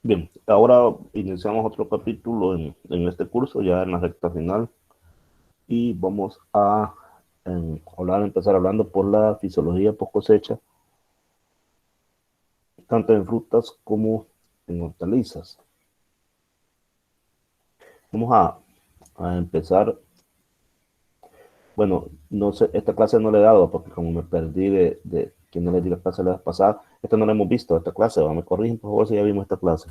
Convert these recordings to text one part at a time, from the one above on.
Bien, ahora iniciamos otro capítulo en este curso, ya en la recta final, y vamos a empezar hablando por la fisiología post cosecha, tanto en frutas como en hortalizas. Vamos a empezar, bueno, no sé, esta clase no le he dado porque como me perdí de que no le di la clase la vez pasada, esta no la hemos visto, esta clase, ¿va? Me corrigen por favor si ya vimos esta clase.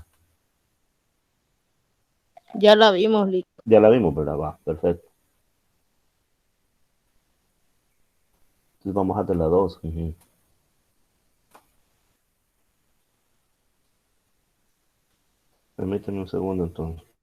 Ya la vimos, Lick. Ya la vimos, ¿verdad? Va, perfecto. Entonces vamos a de la 2. Permíteme un segundo entonces.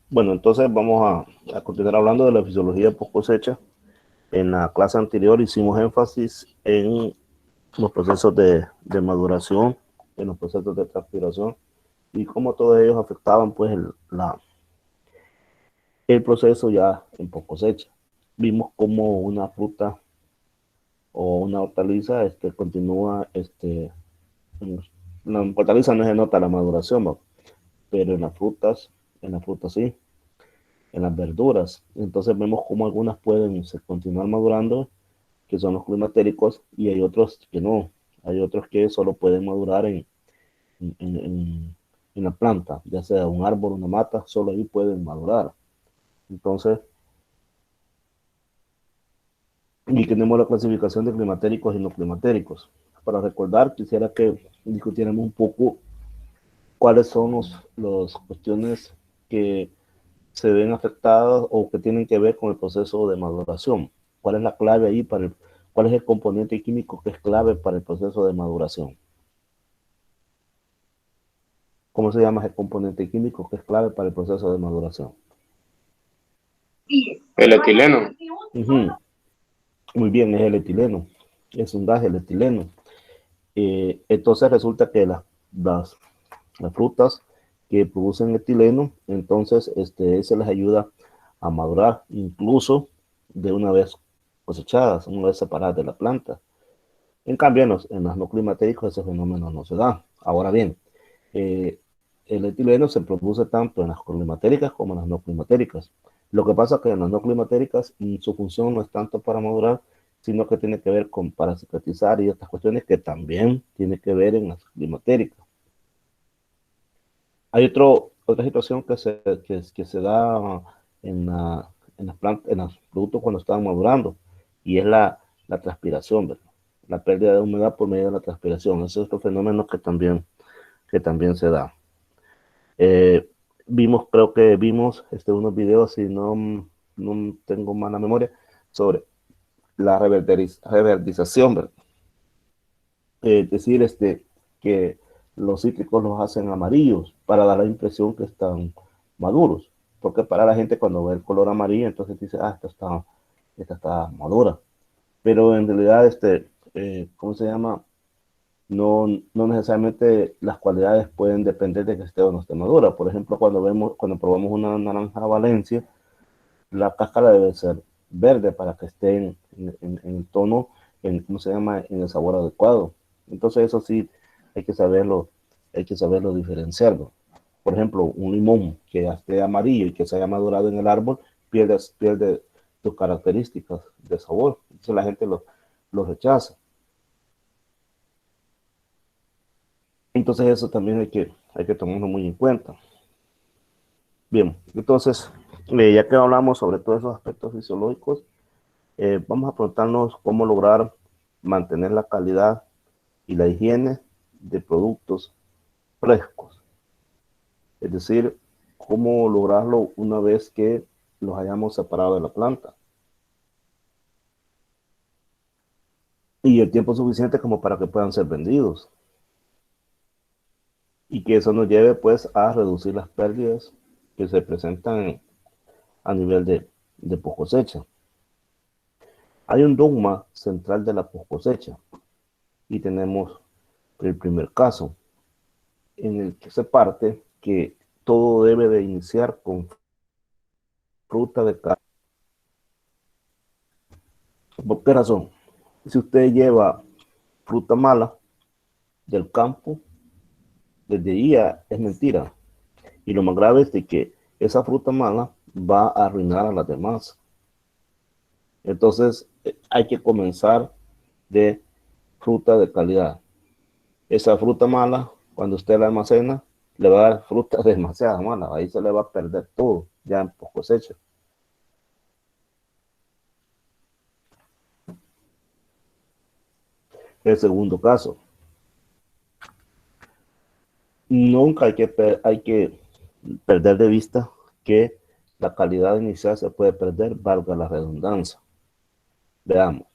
Bueno, entonces vamos a continuar hablando de la fisiología post cosecha. En la clase anterior hicimos énfasis en los procesos de maduración, en los procesos de transpiración y cómo todos ellos afectaban pues el proceso ya en post cosecha. Vimos cómo una fruta o una hortaliza continúa, en la hortaliza no se nota la maduración, ¿no? Pero en las frutas sí, en las verduras. Entonces vemos cómo algunas pueden continuar madurando, que son los climatéricos, y hay otros que no. Hay otros que solo pueden madurar en, en, en la planta, ya sea un árbol, una mata, solo ahí pueden madurar. Entonces, y tenemos la clasificación de climatéricos y no climatéricos. Para recordar, quisiera que discutiéramos un poco cuáles son los cuestiones que se ven afectadas o que tienen que ver con el proceso de maduración. ¿Cuál es la clave ahí cuál es el componente químico que es clave para el proceso de maduración? ¿Cómo se llama ese componente químico que es clave para el proceso de maduración? El etileno. Ujú. Muy bien, es el etileno. Es un gas, el etileno. Entonces resulta que las, las frutas que producen etileno, entonces se les ayuda a madurar, incluso de una vez cosechadas, una vez separadas de la planta. En cambio, en las no climatéricos ese fenómeno no se da. Ahora bien, eh, el etileno se produce tanto en las climatéricas como en las no climatéricas. Lo que pasa es que en las no climatéricas su función no es tanto para madurar, sino que tiene que ver con para cicatrizar y estas cuestiones que también tiene que ver en las climatéricas. Hay otra situación que se da en, en las plantas, en los productos cuando están madurando, y es la transpiración, ¿verdad? La pérdida de humedad por medio de la transpiración. Ese es otro fenómeno que también se da. Eh, creo que vimos unos videos, si no tengo mala memoria, sobre la reverdización, ¿verdad? Es decir, que los cítricos los hacen amarillos para dar la impresión que están maduros, porque para la gente cuando ve el color amarillo, entonces dice, esta está madura, pero en realidad, ¿cómo se llama? No necesariamente las cualidades pueden depender de que esté o no esté madura. Por ejemplo, cuando probamos una naranja Valencia, la cáscara debe ser verde para que esté en el tono ¿cómo se llama? En el sabor adecuado. Entonces eso sí hay que saberlo diferenciarlo. Por ejemplo, un limón que esté amarillo y que se haya madurado en el árbol, pierde sus características de sabor. Entonces la gente lo rechaza. Entonces eso también hay que tomarlo muy en cuenta. Bien, entonces, ya que hablamos sobre todos esos aspectos fisiológicos, vamos a preguntarnos cómo lograr mantener la calidad y la higiene de productos frescos. Es decir, cómo lograrlo una vez que los hayamos separado de la planta. Y el tiempo suficiente como para que puedan ser vendidos. Y que eso nos lleve pues a reducir las pérdidas que se presentan a nivel de post cosecha. Hay un dogma central de la post cosecha y tenemos el primer caso en el que se parte que todo debe de iniciar con fruta de calidad. ¿Por qué razón? Si usted lleva fruta mala del campo, desde ahí es mentira. Y lo más grave es de que esa fruta mala va a arruinar a las demás. Entonces, hay que comenzar de fruta de calidad. Esa fruta mala, cuando usted la almacena, le va a dar fruta demasiado mala. Ahí se le va a perder todo, ya en post cosecha. El segundo caso, nunca hay que perder de vista que la calidad inicial se puede perder, valga la redundancia. Veamos,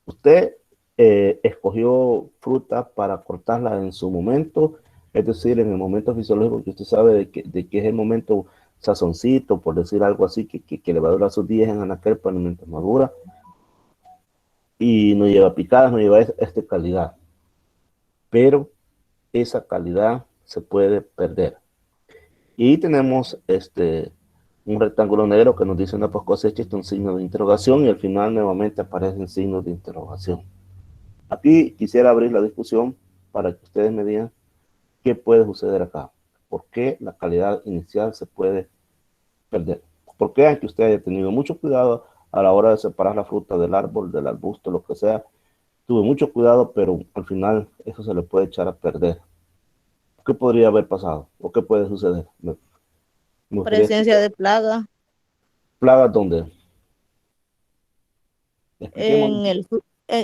usted escogió fruta para cortarla en su momento, es decir, en el momento fisiológico que usted sabe de que es el momento sazoncito, por decir algo así, que le va a durar sus días en anaquel para mientras madura, y no lleva picadas, no lleva esta calidad, pero esa calidad se puede perder. Y tenemos un rectángulo negro que nos dice una post cosecha, un signo de interrogación, y al final nuevamente aparecen signos de interrogación. Aquí quisiera abrir la discusión para que ustedes me digan qué puede suceder acá. ¿Por qué la calidad inicial se puede perder? ¿Por qué, aunque usted haya tenido mucho cuidado a la hora de separar la fruta del árbol, del arbusto, lo que sea, tuve mucho cuidado, pero al final eso se le puede echar a perder? ¿Qué podría haber pasado? ¿O qué puede suceder? Me gustaría Presencia escuchar. de plaga ¿Plagas dónde? Expliquemos.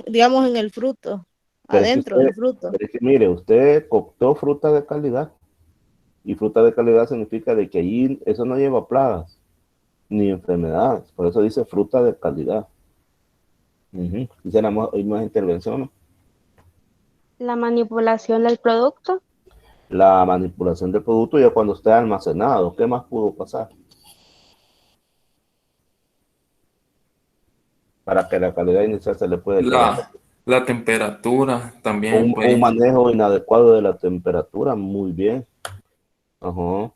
digamos en el fruto, Pero es que adentro del fruto. mire, usted optó fruta de calidad y fruta de calidad significa de que allí eso no lleva plagas ni enfermedades. Por eso dice fruta de calidad. Quisiéramos oír más intervenciones. La manipulación del producto. La manipulación del producto ya cuando esté almacenado. ¿Qué más pudo pasar? Para que la calidad inicial se le pueda echar a perder. La temperatura también Un puede. manejo inadecuado de la temperatura, muy bien. Ajá.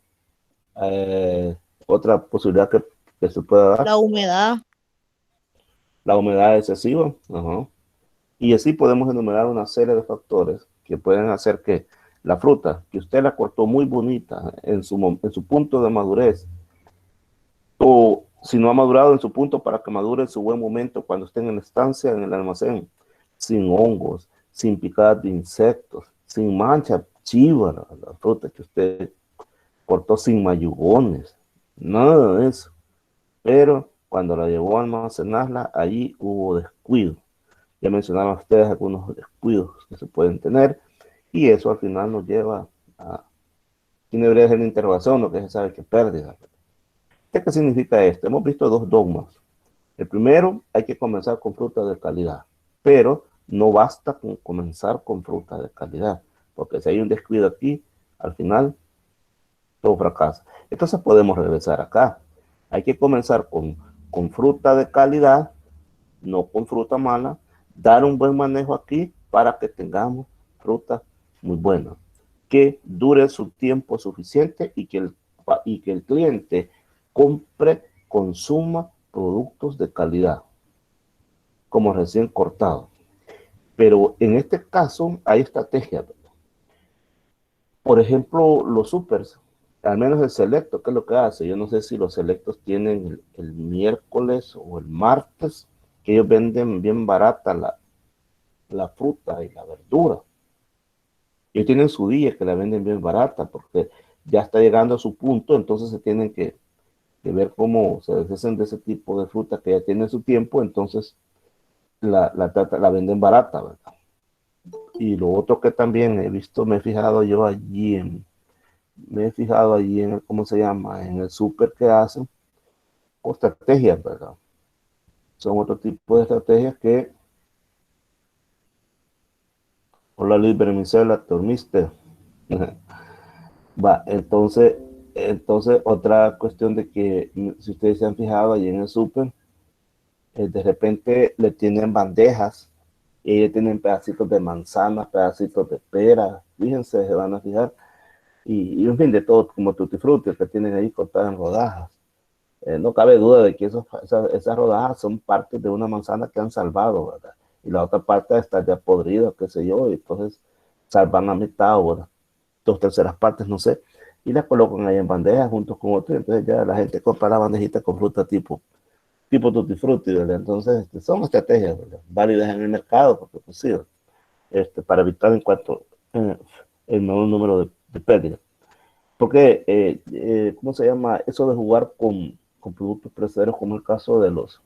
Otra posibilidad que se pueda dar, La humedad, la humedad excesiva. Ajá. Y así podemos enumerar una serie de factores que pueden hacer que la fruta, que usted la cortó muy bonita en su punto de madurez, o si no ha madurado en su punto para que madure en su buen momento cuando esté en la estancia, en el almacén, sin hongos, sin picadas de insectos, sin mancha chiva, la fruta que usted cortó sin mayugones, nada de eso. Pero cuando la llevó a almacenarla, allí hubo descuido. Ya mencionaban ustedes algunos descuidos que se pueden tener y eso al final nos lleva a... ¿Quién debería ser la interrogación? Lo que se sabe que pérdida. ¿Qué significa esto? Hemos visto dos dogmas. El primero, hay que comenzar con fruta de calidad, pero no basta con comenzar con fruta de calidad, porque si hay un descuido aquí, al final todo fracasa. Entonces podemos regresar acá. Hay que comenzar con fruta de calidad, no con fruta mala, dar un buen manejo aquí para que tengamos fruta muy buena, que dure su tiempo suficiente y que el cliente compre, consuma productos de calidad, como recién cortado. Pero en este caso hay estrategias. Por ejemplo, los supers, al menos el selecto, ¿qué es lo que hace? Yo no sé si los selectos tienen el miércoles o el martes, que ellos venden bien barata la fruta y la verdura. Ellos tienen su día que la venden bien barata porque ya está llegando a su punto, entonces se tienen que ver cómo se deshacen de ese tipo de fruta que ya tiene su tiempo, entonces la venden barata, ¿verdad? Y lo otro que también he visto, me he fijado allí en ¿cómo se llama? En el súper que hacen, o estrategias, ¿verdad? Son otro tipo de estrategias que, hola Luis Bermicela, dormiste. Va, entonces otra cuestión de que si ustedes se han fijado allí en el súper, de repente le tienen bandejas y ellos tienen pedacitos de manzana, pedacitos de pera, fíjense, se van a fijar, y un fin de todo, como tutti frutti que tienen ahí cortadas en rodajas. No cabe duda de que esas rodajas son partes de una manzana que han salvado, ¿verdad? Y la otra parte está ya podrida, qué sé yo, y entonces salvan la mitad o bueno, 2/3 partes, no sé, y las colocan ahí en bandejas junto con otras, entonces ya la gente compra la bandejita con fruta tipo tutti frutti, ¿verdad? Entonces son estrategias, ¿verdad? Válidas en el mercado, porque pues sí, para evitar en cuanto el menor número de pérdidas. Porque, ¿cómo se llama? Eso de jugar con productos perecederos, como el caso de los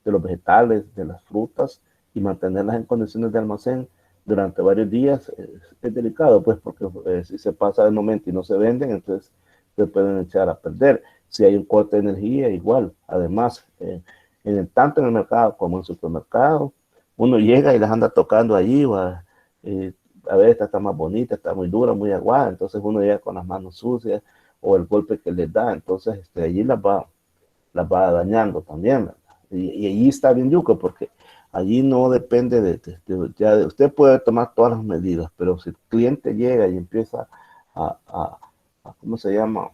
vegetales, de las frutas, y mantenerlas en condiciones de almacén durante varios días, es delicado, pues, porque si se pasa el momento y no se venden, entonces se pueden echar a perder. Si hay un corte de energía, igual. Además, tanto en el mercado como en el supermercado, uno llega y las anda tocando allí, a ver, esta está más bonita, está muy dura, muy aguada, entonces uno llega con las manos sucias o el golpe que les da, entonces allí las va dañando también, ¿verdad? Y allí está bien yuca, porque allí no depende usted puede tomar todas las medidas, pero si el cliente llega y empieza ¿cómo se llama?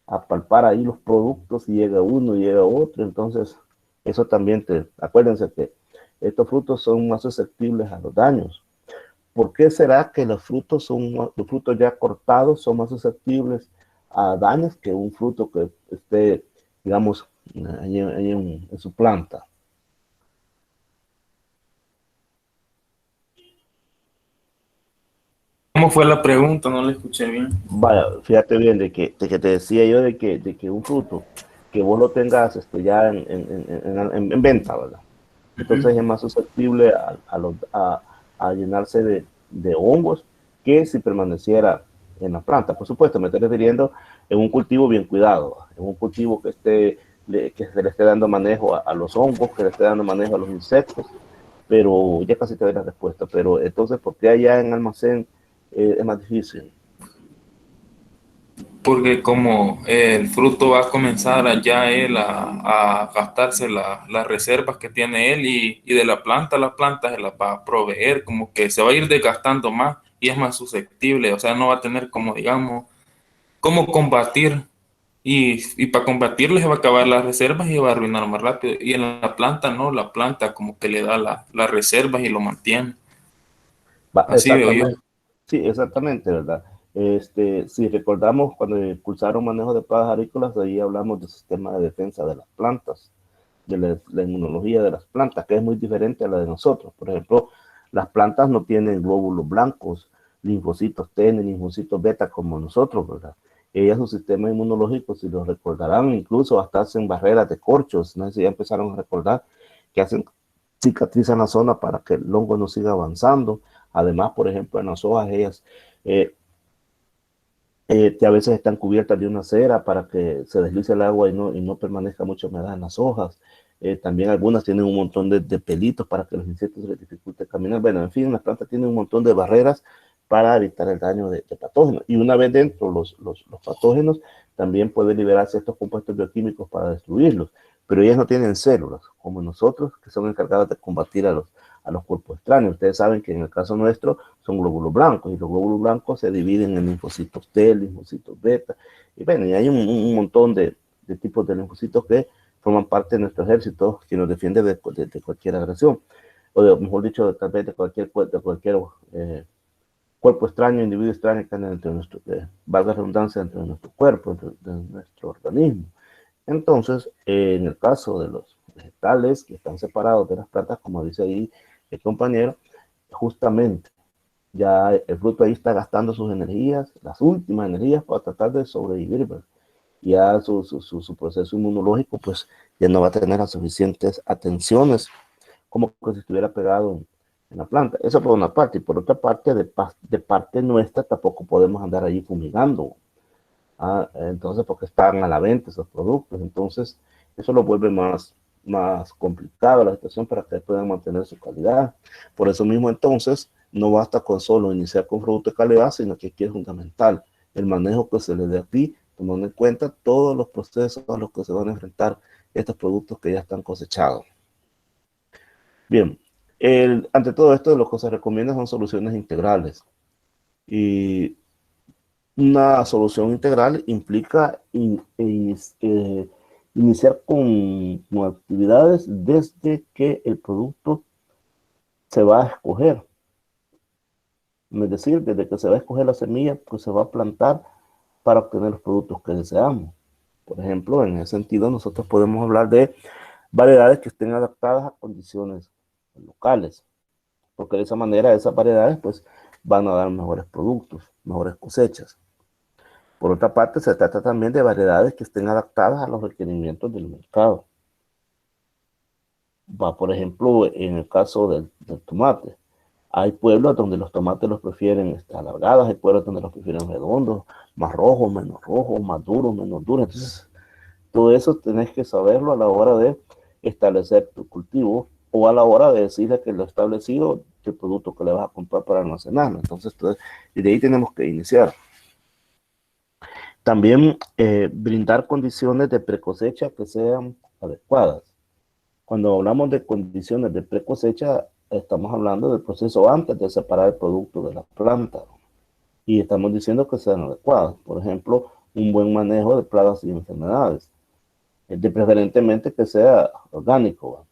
A palpar ahí los productos y llega uno y llega otro, entonces eso también acuérdense que estos frutos son más susceptibles a los daños. ¿Por qué será que los frutos ya cortados son más susceptibles a daños que un fruto que esté, digamos, ahí en su planta? ¿Cómo fue la pregunta? No la escuché bien. Vaya, fíjate bien de que te decía yo de que un fruto que vos lo tengas ya en venta, ¿verdad? Entonces es más susceptible a llenarse de hongos que si permaneciera en la planta. Por supuesto, me estoy refiriendo en un cultivo bien cuidado, en un cultivo que se le esté dando manejo a los hongos, que le esté dando manejo a los insectos, pero ya casi te doy la respuesta. Pero entonces, ¿por qué allá en almacén es más difícil? Porque como el fruto va a comenzar ya él a gastarse las reservas que tiene él y de la planta se las va a proveer, como que se va a ir desgastando más y es más susceptible, o sea, no va a tener como, digamos, cómo combatir y para combatirle se va a acabar las reservas y va a arruinar más rápido. Y en la planta no, la planta como que le da las reservas y lo mantiene. Así veo yo. Exactamente, sí, exactamente, ¿verdad? Si recordamos cuando impulsaron manejo de plagas agrícolas, ahí hablamos del sistema de defensa de las plantas, de la inmunología de las plantas, que es muy diferente a la de nosotros. Por ejemplo, las plantas no tienen glóbulos blancos, linfocitos T, ni linfocitos beta como nosotros, ¿verdad? Ellas, su sistema inmunológico, si lo recordarán, incluso hasta hacen barreras de corchos, no sé si ya empezaron a recordar, que hacen cicatrizan la zona para que el hongo no siga avanzando. Además, por ejemplo, en las hojas, ellas que a veces están cubiertas de una cera para que se deslice el agua y no permanezca mucha humedad en las hojas. También algunas tienen un montón de pelitos para que los insectos les dificulte caminar. Bueno, en fin, las plantas tienen un montón de barreras para evitar el daño de patógenos. Y una vez dentro, los patógenos también pueden liberarse estos compuestos bioquímicos para destruirlos. Pero ellas no tienen células, como nosotros, que son encargadas de combatir a los cuerpos extraños. Ustedes saben que en el caso nuestro son glóbulos blancos y los glóbulos blancos se dividen en linfocitos T, linfocitos beta, y bueno, y hay un montón de tipos de linfocitos que forman parte de nuestro ejército que nos defiende de cualquier agresión. mejor dicho, tal vez de cualquier cuerpo extraño, individuo extraño que anda dentro de nuestro, valga la redundancia, dentro de nuestro cuerpo, dentro de nuestro organismo. Entonces, en el caso de los vegetales que están separados de las plantas, como dice ahí el compañero, justamente ya el fruto ahí está gastando sus energías, las últimas energías para tratar de sobrevivir, ¿verdad? Ya su proceso inmunológico pues ya no va a tener las suficientes atenciones como que si estuviera pegado en la planta. Eso por una parte. Y por otra parte, de parte nuestra tampoco podemos andar allí fumigando. Entonces, porque están a la venta esos productos. Entonces, eso lo vuelve más complicada la situación para que puedan mantener su calidad. Por eso mismo, entonces, no basta con solo iniciar con productos de calidad, sino que aquí es fundamental el manejo que se le dé aquí, tomando en cuenta todos los procesos a los que se van a enfrentar estos productos que ya están cosechados. Bien, ante todo esto, lo que se recomienda son soluciones integrales. Y una solución integral implica iniciar con actividades desde que el producto se va a escoger. Es decir, desde que se va a escoger la semilla, pues se va a plantar para obtener los productos que deseamos. Por ejemplo, en ese sentido, nosotros podemos hablar de variedades que estén adaptadas a condiciones locales, porque de esa manera esas variedades pues van a dar mejores productos, mejores cosechas. Por otra parte, se trata también de variedades que estén adaptadas a los requerimientos del mercado. Por ejemplo, en el caso del tomate, hay pueblos donde los tomates los prefieren alargados, hay pueblos donde los prefieren redondos, más rojos, más duros, menos duros. Entonces, todo eso tenés que saberlo a la hora de establecer tu cultivo o a la hora de decirle que lo establecido, el producto que le vas a comprar para almacenarlo. Entonces, y de ahí tenemos que iniciar. También brindar condiciones de precosecha que sean adecuadas. Cuando hablamos de condiciones de precosecha, estamos hablando del proceso antes de separar el producto de la planta. Y estamos diciendo que sean adecuadas. Por ejemplo, un buen manejo de plagas y enfermedades. De preferentemente que sea orgánico.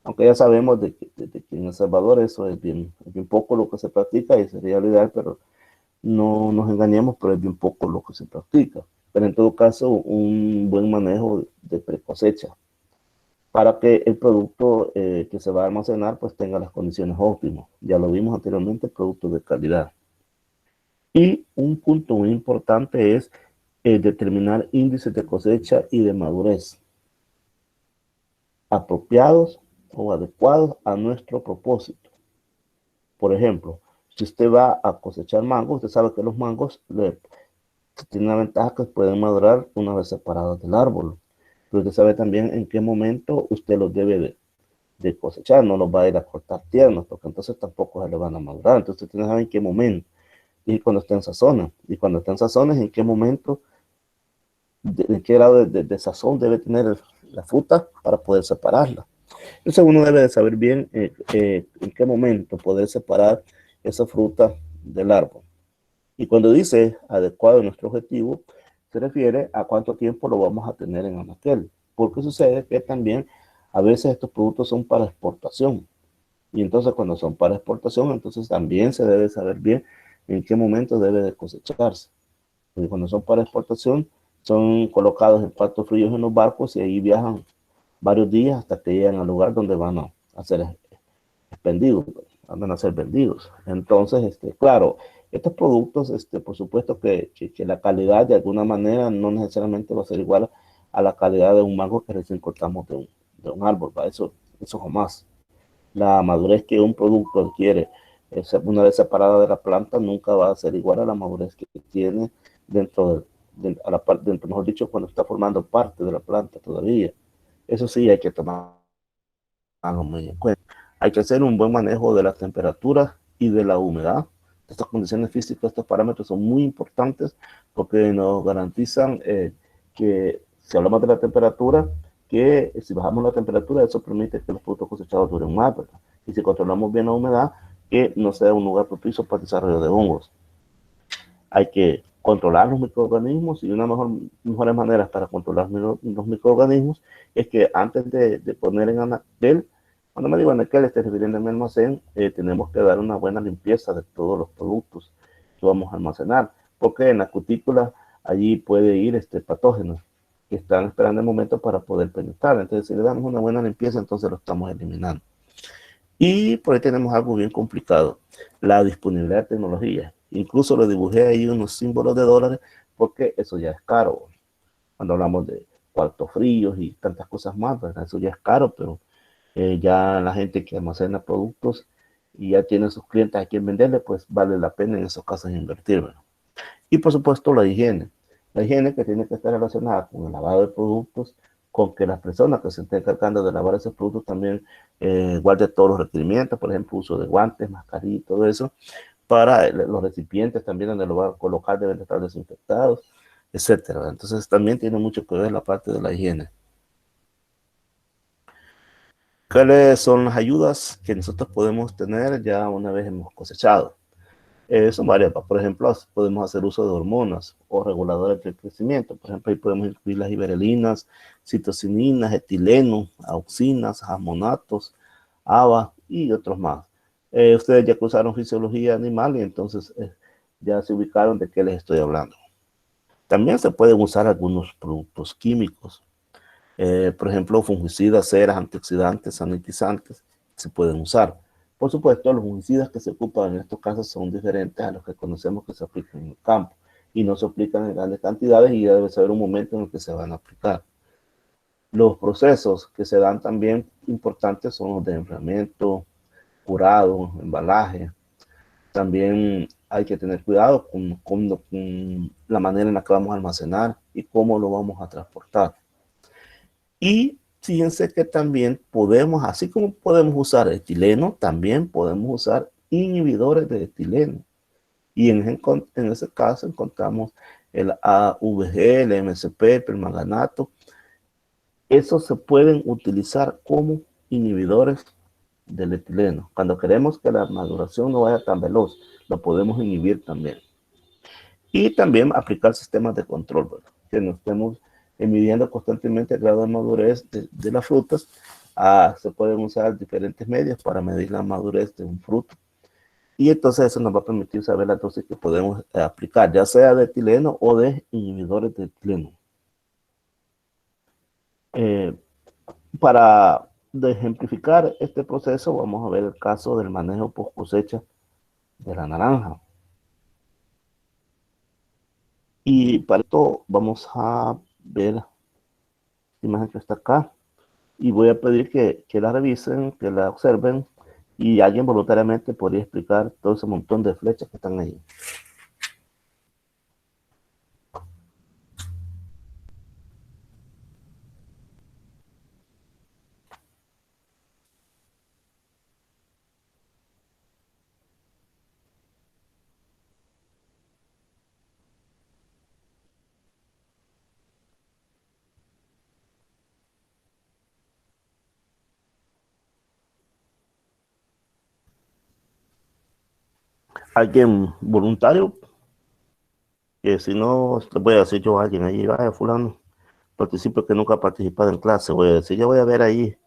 Aunque ya sabemos de que en El Salvador eso es bien poco lo que se practica y sería lo ideal, pero no nos engañemos, pero es bien poco lo que se practica. Pero en todo caso, un buen manejo de precosecha para que el producto que se va a almacenar pues tenga las condiciones óptimas. Ya lo vimos anteriormente, productos de calidad. Y un punto muy importante es determinar índices de cosecha y de madurez apropiados o adecuados a nuestro propósito. Por ejemplo, si usted va a cosechar mangos, usted sabe que los mangos tienen una ventaja que pueden madurar una vez separados del árbol. Pero usted sabe también en qué momento usted los debe de cosechar, no los va a ir a cortar tiernos, porque entonces tampoco se le van a madurar. Entonces usted tiene que saber en qué momento, y cuando está en sazón, y cuando está en sazón, en qué momento, en qué grado de sazón debe tener la fruta para poder separarla. Entonces uno debe de saber bien en qué momento poder separar esa fruta del árbol. Y cuando dice adecuado a nuestro objetivo, se refiere a cuánto tiempo lo vamos a tener en anaquel. Porque sucede que también a veces estos productos son para exportación. Y entonces cuando son para exportación, entonces también se debe saber bien en qué momento debe de cosecharse. Porque cuando son para exportación, son colocados en cuartos fríos en los barcos y ahí viajan varios días hasta que llegan al lugar donde van a ser expendidos, van a ser vendidos. Entonces, claro, estos productos, por supuesto que la calidad de alguna manera no necesariamente va a ser igual a la calidad de un mango que recién cortamos de un árbol, ¿va? Eso jamás. La madurez que un producto adquiere una vez separada de la planta nunca va a ser igual a la madurez que tiene dentro mejor dicho, cuando está formando parte de la planta todavía. Eso sí hay que tomarlo muy en cuenta. Hay que hacer un buen manejo de la temperatura y de la humedad. Estas condiciones físicas, estos parámetros son muy importantes porque nos garantizan que si hablamos de la temperatura, que si bajamos la temperatura, eso permite que los productos cosechados duren más, ¿verdad? Y si controlamos bien la humedad, que no sea un lugar propicio para el desarrollo de hongos. Hay que controlar los microorganismos y una mejores maneras para controlar los microorganismos es que antes de poner en anaquel, Cuando me digo anaquel, estoy refiriendo a mi almacén, tenemos que dar una buena limpieza de todos los productos que vamos a almacenar, porque en la cutícula allí puede ir patógenos que están esperando el momento para poder penetrar. Entonces, si le damos una buena limpieza, entonces lo estamos eliminando. Y por ahí tenemos algo bien complicado, la disponibilidad de tecnología. Incluso le dibujé ahí unos símbolos de dólares, porque eso ya es caro. Cuando hablamos de cuartos fríos y tantas cosas más, ¿verdad? Eso ya es caro, pero ya la gente que almacena productos y ya tiene sus clientes a quien venderle, pues vale la pena en esos casos invertir, ¿verdad? Y por supuesto la higiene. La higiene que tiene que estar relacionada con el lavado de productos, con que las personas que se estén encargando de lavar esos productos también guarden todos los requerimientos, por ejemplo, uso de guantes, mascarilla y todo eso, para los recipientes también donde lo va a colocar deben estar desinfectados, etcétera. Entonces también tiene mucho que ver la parte de la higiene. ¿Cuáles son las ayudas que nosotros podemos tener ya una vez hemos cosechado? Son varias. Por ejemplo, podemos hacer uso de hormonas o reguladores del crecimiento. Por ejemplo, ahí podemos incluir las giberelinas, citocininas, etileno, auxinas, jamonatos, ABA y otros más. Ustedes ya usaron fisiología animal y entonces ya se ubicaron de qué les estoy hablando. También se pueden usar algunos productos químicos. Por ejemplo, fungicidas, ceras, antioxidantes, sanitizantes, se pueden usar. Por supuesto, los fungicidas que se ocupan en estos casos son diferentes a los que conocemos que se aplican en el campo y no se aplican en grandes cantidades y ya debe saber un momento en el que se van a aplicar. Los procesos que se dan también importantes son los de enfriamiento, curado, embalaje. También hay que tener cuidado con la manera en la que vamos a almacenar y cómo lo vamos a transportar. Y fíjense que también podemos, así como podemos usar etileno, también podemos usar inhibidores de etileno. Y en ese caso encontramos el AVG, el MSP, el permanganato. Esos se pueden utilizar como inhibidores del etileno. Cuando queremos que la maduración no vaya tan veloz, lo podemos inhibir también. Y también aplicar sistemas de control, ¿verdad? Que nos estemos midiendo constantemente el grado de madurez de las frutas. Se pueden usar diferentes medios para medir la madurez de un fruto. Y entonces eso nos va a permitir saber la dosis que podemos aplicar, ya sea de etileno o de inhibidores de etileno. Para ejemplificar este proceso, vamos a ver el caso del manejo post cosecha de la naranja. Y para esto vamos a ver la imagen que está acá. Y voy a pedir que la revisen, que la observen, y alguien voluntariamente podría explicar todo ese montón de flechas que están ahí. ¿Alguien voluntario? Que si no, le voy a decir yo a alguien ahí, vaya fulano, participe que nunca ha participado en clase. Voy a decir, yo voy a ver ahí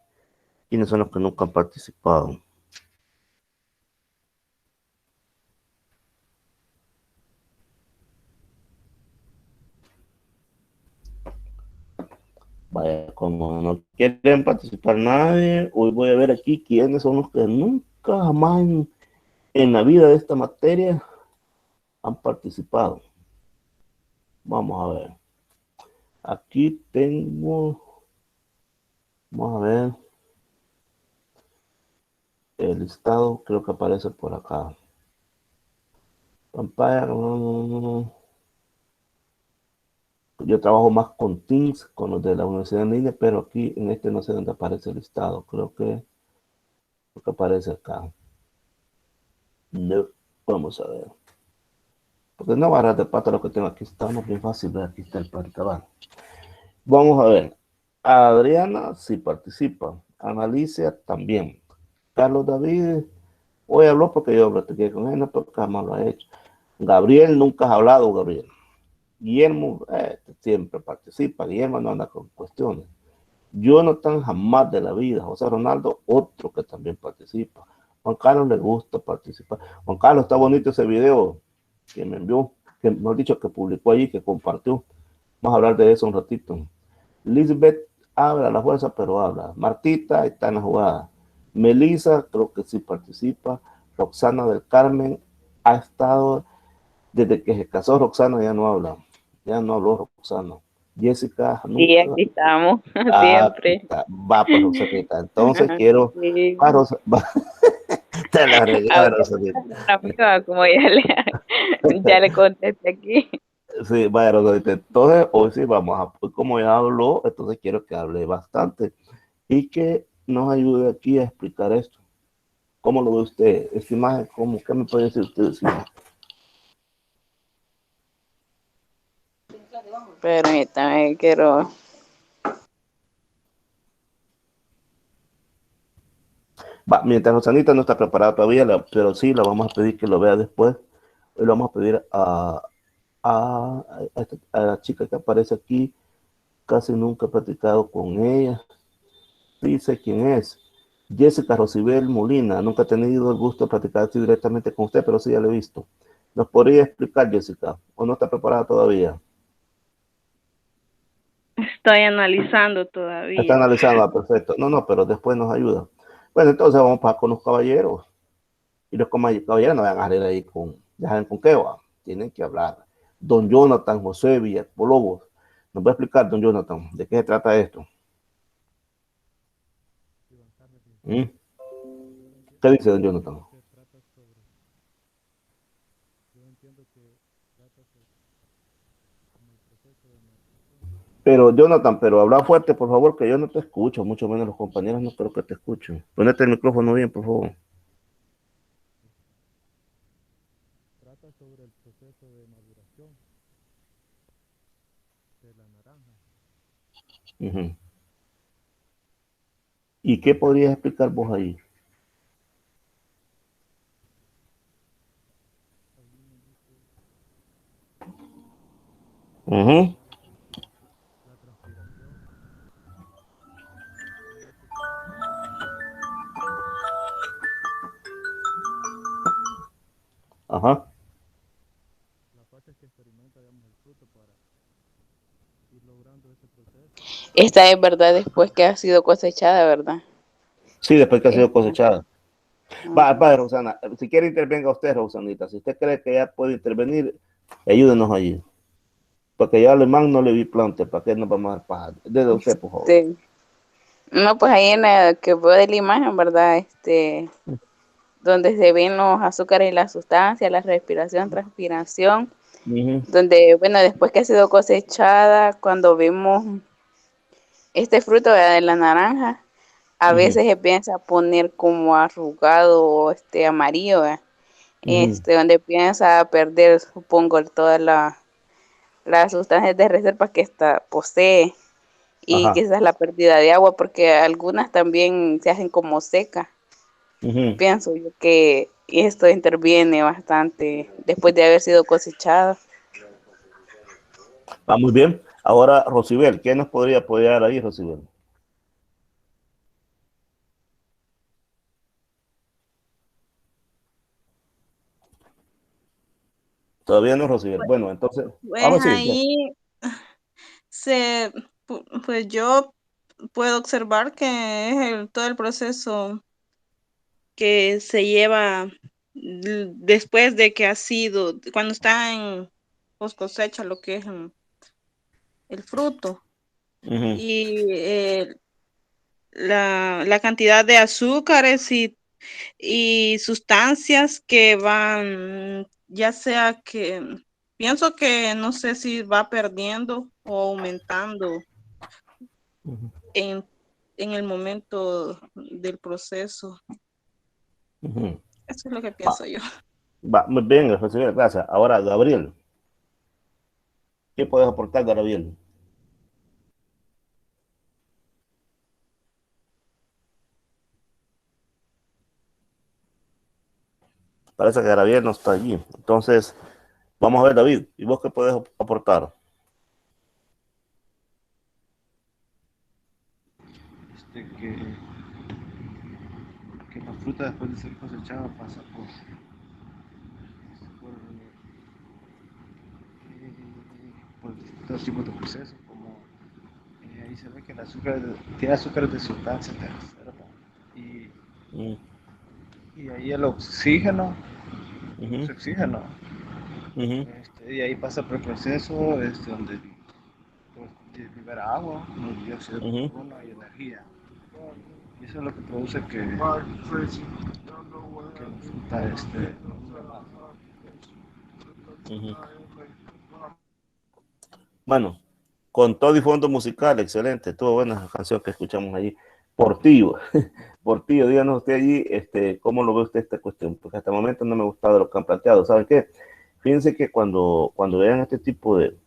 quiénes son los que nunca han participado. Vaya, como no quieren participar nadie, hoy voy a ver aquí quiénes son los que nunca jamás en la vida de esta materia han participado. Vamos a ver. Aquí tengo, vamos a ver, el listado creo que aparece por acá. Pantalla, yo trabajo más con Teams, con los de la universidad en línea, pero aquí en este no sé dónde aparece el listado. Creo que aparece acá. No, vamos a ver. Porque no barras de pata lo que tengo aquí. Está bien fácil, ver, aquí está el pantalón. Vamos a ver. Adriana sí participa. Analicia también. Carlos David hoy habló porque yo platiqué con él, no porque jamás lo ha hecho. Gabriel nunca has hablado, Gabriel. Guillermo siempre participa. Guillermo no anda con cuestiones. Jonathan jamás de la vida. José Ronaldo, otro que también participa. Juan Carlos le gusta participar. Juan Carlos, está bonito ese video que me envió, que mejor dicho, que publicó allí, que compartió. Vamos a hablar de eso un ratito. Lisbeth habla a la fuerza, pero habla. Martita está en la jugada. Melissa, creo que sí participa. Roxana del Carmen ha estado desde que se casó. Roxana ya no habla. Ya no habló Roxana. Jessica Sí, nunca. aquí estamos, Ah, siempre. va pues Rosanita. Entonces quiero. Sí. Va, te la regué, Ahora Rosanita. una amiga, como ya le contesté aquí. Sí, vaya, Rosanita. Entonces, hoy sí vamos a, pues, como ya habló, entonces quiero que hable bastante y que nos ayude aquí a explicar esto. ¿Cómo lo ve usted? Esta imagen, ¿cómo? ¿Qué me puede decir usted? Sí. Permítame, quiero. Va, mientras Rosanita no está preparada todavía, pero sí la vamos a pedir que lo vea después. Hoy le vamos a pedir a la chica que aparece aquí. Casi nunca he practicado con ella. Dice quién es. Jessica Rosibel Molina. Nunca he tenido el gusto de practicar así directamente con usted, pero sí ya lo he visto. ¿Nos podría explicar, Jessica? ¿O no está preparada todavía? Estoy analizando Está todavía. analizando, perfecto. No, pero después nos ayuda. Bueno, entonces vamos para con los caballeros. Y los caballeros no van a salir ahí con, ya saben con qué va. Tienen que hablar. Don Jonathan José Villalobos. Nos va a explicar, don Jonathan, de qué se trata esto. ¿Mm? ¿Qué dice don Jonathan? Pero Jonathan, pero habla fuerte, por favor, que yo no te escucho, mucho menos los compañeros no creo que te escuchen. Ponete el micrófono bien, por favor. Trata sobre el proceso de maduración de la naranja. Uh-huh. ¿Y qué podrías explicar vos ahí? Uh-huh. La transpiración, Ajá. la fase que experimenta, digamos, el fruto para ir logrando ese proceso. Esta es verdad después que ha sido cosechada, ¿verdad? Sí, después que ha sido Esta. cosechada. Va, Rosana, si quiere intervenga usted, Rosanita. Si usted cree que ya puede intervenir, ayúdenos allí. Porque yo al alemán no le vi plante, ¿para qué nos vamos a dar paja? Desde usted, por favor. Sí. No, pues ahí en la que veo de la imagen, ¿verdad? Donde se ven los azúcares y las sustancias, la respiración, transpiración, Uh-huh. donde, bueno, después que ha sido cosechada, cuando vemos este fruto de la naranja, a Uh-huh. veces se piensa poner como arrugado o amarillo, ¿verdad? Uh-huh. Donde piensa a perder, supongo, todas las sustancias de reserva que esta posee y Ajá. quizás la pérdida de agua, porque algunas también se hacen como secas. Uh-huh. Pienso yo que esto interviene bastante después de haber sido cosechada. Va muy bien. Ahora, Rosibel, ¿quién nos podría apoyar ahí, Rosibel? Todavía no, Rosibel. Bueno, entonces, Pues vamos a ir. ahí se, pues yo puedo observar que es todo el proceso que se lleva después de que ha sido, cuando está en post cosecha, lo que es el fruto. Uh-huh. Y la cantidad de azúcares y sustancias que van, ya sea que, pienso que no sé si va perdiendo o aumentando Uh-huh. en el momento del proceso. Uh-huh. Eso es lo que Va, pienso yo. va, muy bien, Rosibel, gracias. Ahora, Gabriel, ¿qué puedes aportar, Gabriel? Parece que Gabriel no está allí. Entonces, vamos a ver, David, ¿y vos qué puedes aportar? fruta después de ser cosechada pasa por distintos tipos de procesos, como ahí se ve que el azúcar tiene azúcar de sustancias de reserva. Mm, Y ahí el oxígeno, ujú, produce oxígeno, ujú, y ahí pasa por el proceso donde pues, libera agua, dióxido de ujú, carbono y energía. Y eso es lo que produce que la fruta ujú. Bueno, con todo y fondo musical, excelente, estuvo buena la canción que escuchamos allí. Portillo, Portillo, díganos usted allí, cómo lo ve usted esta cuestión, porque hasta el momento no me ha gustado lo que han planteado. ¿Saben qué? Fíjense que cuando vean este tipo de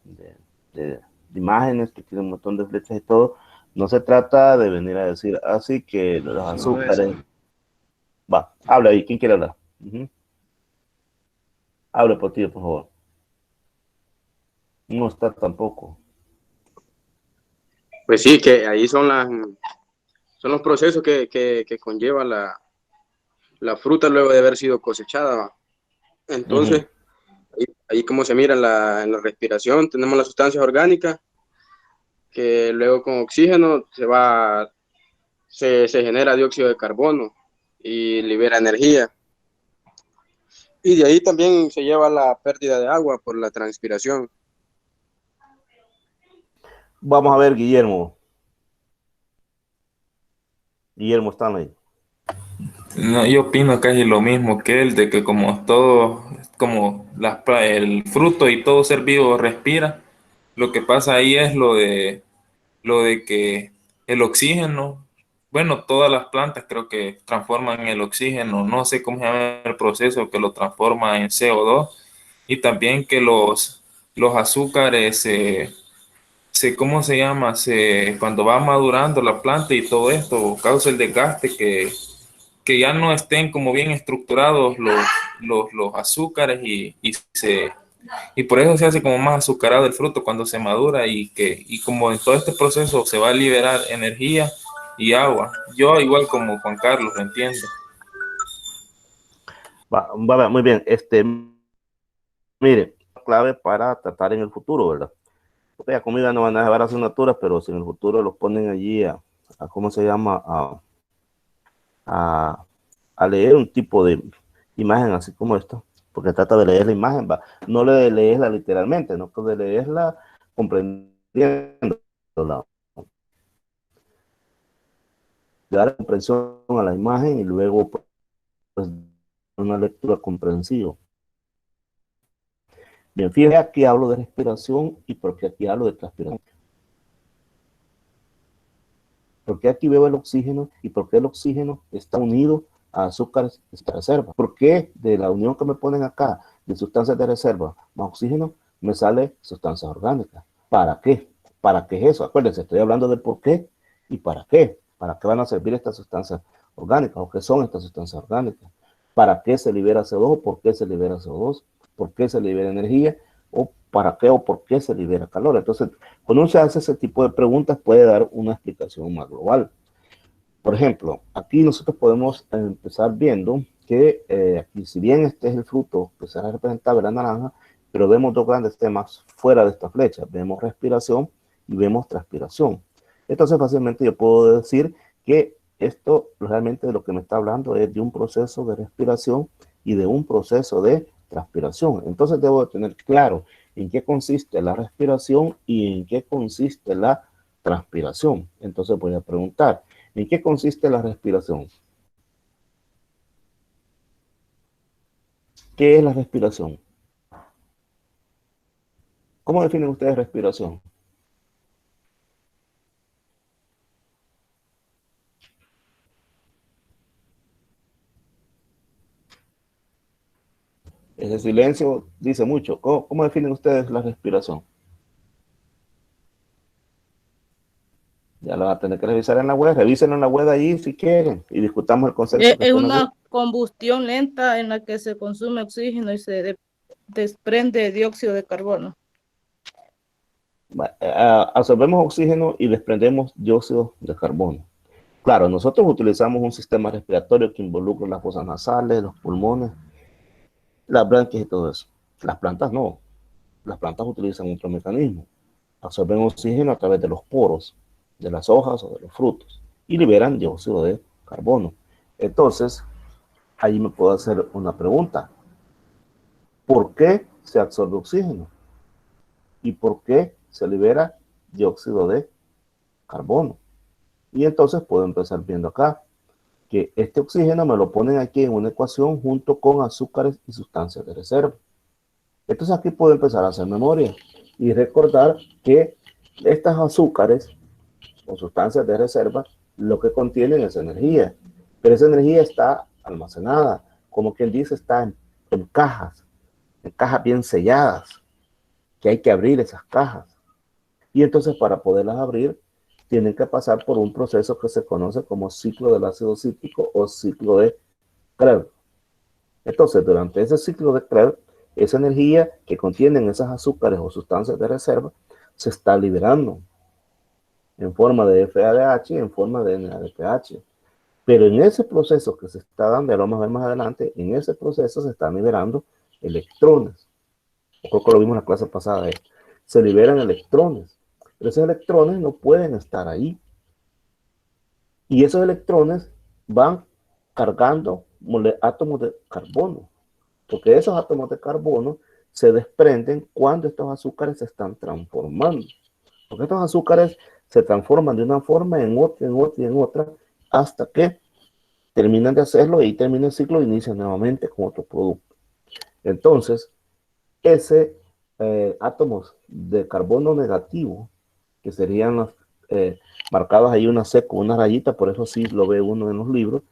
imágenes que tienen un montón de flechas y todo, no se trata de venir a decir así que los solo eso. azúcares. Va, habla ahí, ¿quién quiere hablar? Ujú. Hable, Portillo, por favor. No está tampoco. Pues sí, que ahí son los procesos que conlleva la fruta luego de haber sido cosechada, ¿va? Ujú. Entonces, ahí como se mira en la respiración, tenemos las sustancias orgánicas que luego con oxígeno se genera dióxido de carbono y libera energía. Y de ahí también se lleva la pérdida de agua por la transpiración. Vamos a ver, Guillermo. Guillermo Stanley. No, yo opino casi lo mismo que él, de que como todo, como el fruto y todo ser vivo respira, lo que pasa ahí es lo de que el oxígeno, bueno, todas las plantas creo que transforman el oxígeno, no sé cómo se llama el proceso que lo transforma en CO2, y también que los azúcares ¿cómo se llama? Cuando va madurando la planta y todo esto causa el desgaste que ya no estén como bien estructurados los azúcares y por eso se hace como más azucarado el fruto cuando se madura y como en todo este proceso se va a liberar energía y agua. Yo igual como Juan Carlos, lo entiendo. Muy bien. Mire, clave para tratar en el futuro, ¿verdad? Porque la comida no van a llevar asignaturas, pero si en el futuro los ponen allí ¿cómo se llama? A, a leer un tipo de imagen así como esta, porque trata de leer la imagen, va. No le leesla literalmente, no que de leerla comprendiendo, dar comprensión a la imagen y luego pues una lectura comprensiva. Bien, fíjense, aquí hablo de respiración y porque aquí hablo de transpiración. Porque aquí veo el oxígeno y porque el oxígeno está unido a azúcares de reserva. Porque de la unión que me ponen acá de sustancias de reserva más oxígeno, me sale sustancias orgánicas. ¿Para qué? ¿Para qué es eso? Acuérdense, estoy hablando de por qué y para qué. ¿Para qué van a servir estas sustancias orgánicas o qué son estas sustancias orgánicas? ¿Para qué se libera CO2? ¿Por qué se libera CO2? ¿Por qué se libera energía? ¿O para qué o por qué se libera calor? Entonces, cuando uno se hace ese tipo de preguntas, puede dar una explicación más global. Por ejemplo, aquí nosotros podemos empezar viendo que aquí, si bien este es el fruto que se representa la naranja, pero vemos dos grandes temas fuera de esta flecha. Vemos respiración y vemos transpiración. Entonces, fácilmente yo puedo decir que esto realmente de lo que me está hablando es de un proceso de respiración y de un proceso de transpiración. Entonces, debo tener claro en qué consiste la respiración y en qué consiste la transpiración. Entonces, voy a preguntar, ¿en qué consiste la respiración? ¿Qué es la respiración? ¿Cómo definen ustedes respiración? Ese silencio dice mucho. ¿Cómo definen ustedes la respiración? Ya lo van a tener que revisar en la web. Revisen en la web ahí si quieren y discutamos el concepto que Es usted nos dio. una combustión lenta en la que se consume oxígeno y se desprende dióxido de carbono. Absorbemos oxígeno y desprendemos dióxido de carbono. Claro, nosotros utilizamos un sistema respiratorio que involucra las fosas nasales, los pulmones, las branquias y todo eso. Las plantas no. Las plantas utilizan otro mecanismo. Absorben oxígeno a través de los poros de las hojas o de los frutos y liberan dióxido de carbono. Entonces, ahí me puedo hacer una pregunta. ¿Por qué se absorbe oxígeno? ¿Y por qué se libera dióxido de carbono? Y entonces puedo empezar viendo acá que este oxígeno me lo ponen aquí en una ecuación junto con azúcares y sustancias de reserva. Entonces aquí puedo empezar a hacer memoria y recordar que estas azúcares o sustancias de reserva lo que contienen es energía, pero esa energía está almacenada, como quien dice, está en cajas bien selladas, que hay que abrir esas cajas. Y entonces para poderlas abrir, tienen que pasar por un proceso que se conoce como ciclo del ácido cítrico o ciclo de Krebs. Entonces, durante ese ciclo de Krebs, esa energía que contienen esas azúcares o sustancias de reserva se está liberando en forma de FADH y en forma de NADPH. Pero en ese proceso que se está dando, ya lo vamos a ver más adelante, en ese proceso se están liberando electrones. Creo que lo vimos en la clase pasada. Se liberan electrones. Pero esos electrones no pueden estar ahí. Y esos electrones van cargando átomos de carbono. Porque esos átomos de carbono se desprenden cuando estos azúcares se están transformando. Porque estos azúcares se transforman de una forma en otra, en otra y en otra, hasta que terminan de hacerlo y termina el ciclo e inician nuevamente con otro producto. Entonces, ese átomos de carbono negativo, que serían los, marcados ahí una C con una rayita, por eso sí lo ve uno en los libros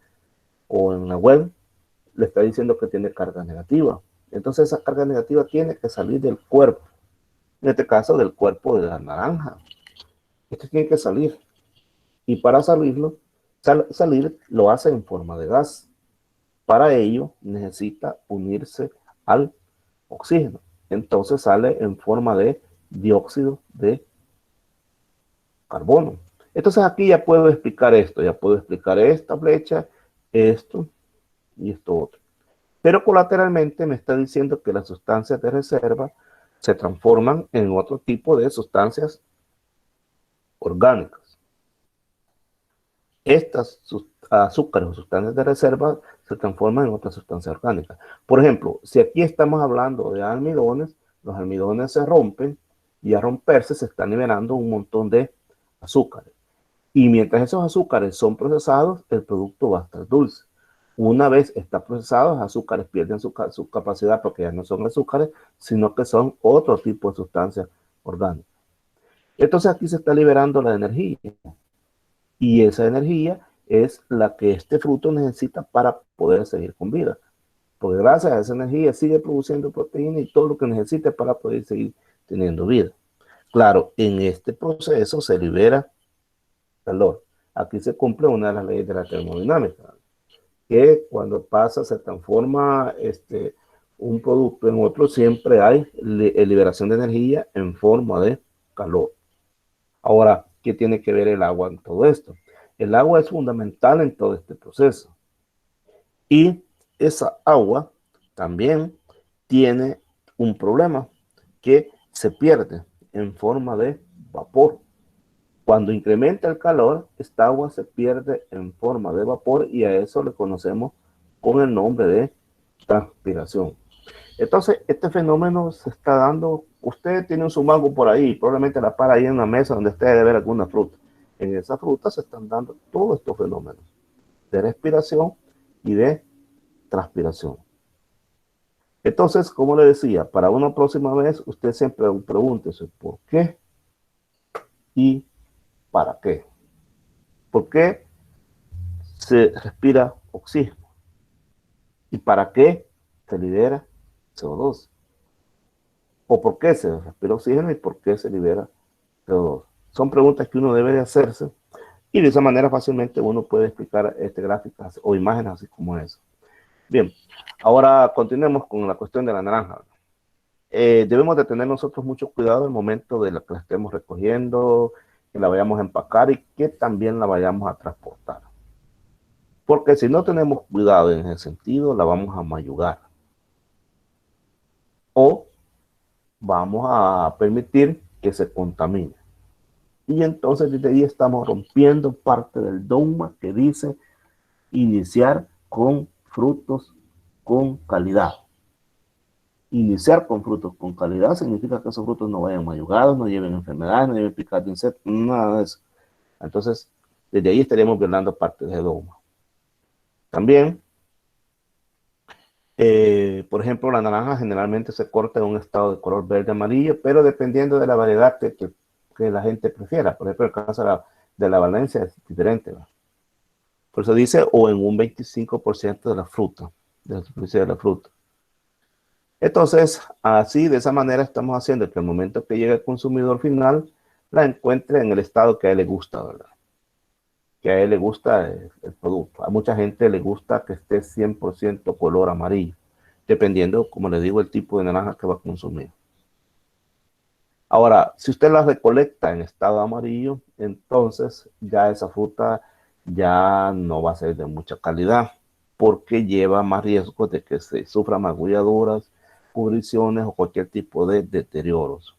o en la web, le está diciendo que tiene carga negativa. Entonces esa carga negativa tiene que salir del cuerpo, en este caso del cuerpo de la naranja. Esto tiene que salir. Y para salirlo, salir lo hace en forma de gas. Para ello necesita unirse al oxígeno. Entonces sale en forma de dióxido de carbono. Entonces aquí ya puedo explicar esto, ya puedo explicar esta flecha, esto y esto otro. Pero colateralmente me está diciendo que las sustancias de reserva se transforman en otro tipo de sustancias orgánicas. Estas azúcares o sustancias de reserva se transforman en otras sustancias orgánicas. Por ejemplo, si aquí estamos hablando de almidones, los almidones se rompen y al romperse se están liberando un montón de azúcares. Y mientras esos azúcares son procesados, el producto va a estar dulce. Una vez está procesado, los azúcares pierden su capacidad porque ya no son azúcares, sino que son otro tipo de sustancias orgánicas. Entonces aquí se está liberando la energía. Y esa energía es la que este fruto necesita para poder seguir con vida. Porque gracias a esa energía sigue produciendo proteína y todo lo que necesita para poder seguir teniendo vida. Claro, en este proceso se libera calor. Aquí se cumple una de las leyes de la termodinámica, que cuando pasa, se transforma un producto en otro, siempre hay liberación de energía en forma de calor. Ahora, ¿qué tiene que ver el agua en todo esto? El agua es fundamental en todo este proceso. Y esa agua también tiene un problema que se pierde en forma de vapor. Cuando incrementa el calor, esta agua se pierde en forma de vapor y a eso le conocemos con el nombre de transpiración. Entonces, este fenómeno se está dando. Usted tiene un mango por ahí, probablemente la para ahí en una mesa donde usted debe ver alguna fruta. En esa fruta se están dando todos estos fenómenos de respiración y de transpiración. Entonces, como le decía, para una próxima vez, usted siempre pregúntese por qué y para qué. ¿Por qué se respira oxígeno? ¿Y para qué se libera CO2? ¿O por qué se respira oxígeno y por qué se libera CO2? Son preguntas que uno debe de hacerse y de esa manera fácilmente uno puede explicar gráficas o imágenes así como eso. Bien, ahora continuemos con la cuestión de la naranja. Debemos de tener nosotros mucho cuidado en el momento de la que la estemos recogiendo, que la vayamos a empacar y que también la vayamos a transportar. Porque si no tenemos cuidado en ese sentido, la vamos a mayugar. O vamos a permitir que se contamine. Y entonces desde ahí estamos rompiendo parte del dogma que dice iniciar con frutos con calidad. Iniciar con frutos con calidad significa que esos frutos no vayan mayugados, no lleven enfermedades, no lleven picadas de insectos, nada de eso. Entonces, desde ahí estaríamos violando parte del dogma. También, por ejemplo, la naranja generalmente se corta en un estado de color verde amarillo, pero dependiendo de la variedad que la gente prefiera. Por ejemplo, el caso de la Valencia es diferente, ¿verdad? Por eso dice, o en un 25% de la fruta, de la superficie de la fruta. Entonces, así, de esa manera, estamos haciendo que al momento que llegue el consumidor final, la encuentre en el estado que a él le gusta, ¿verdad? Que a él le gusta el producto. A mucha gente le gusta que esté 100% color amarillo, dependiendo, como le digo, el tipo de naranja que va a consumir. Ahora, si usted la recolecta en estado amarillo, entonces ya esa fruta ya no va a ser de mucha calidad, porque lleva más riesgo de que se sufran magulladuras, pudriciones o cualquier tipo de deterioros.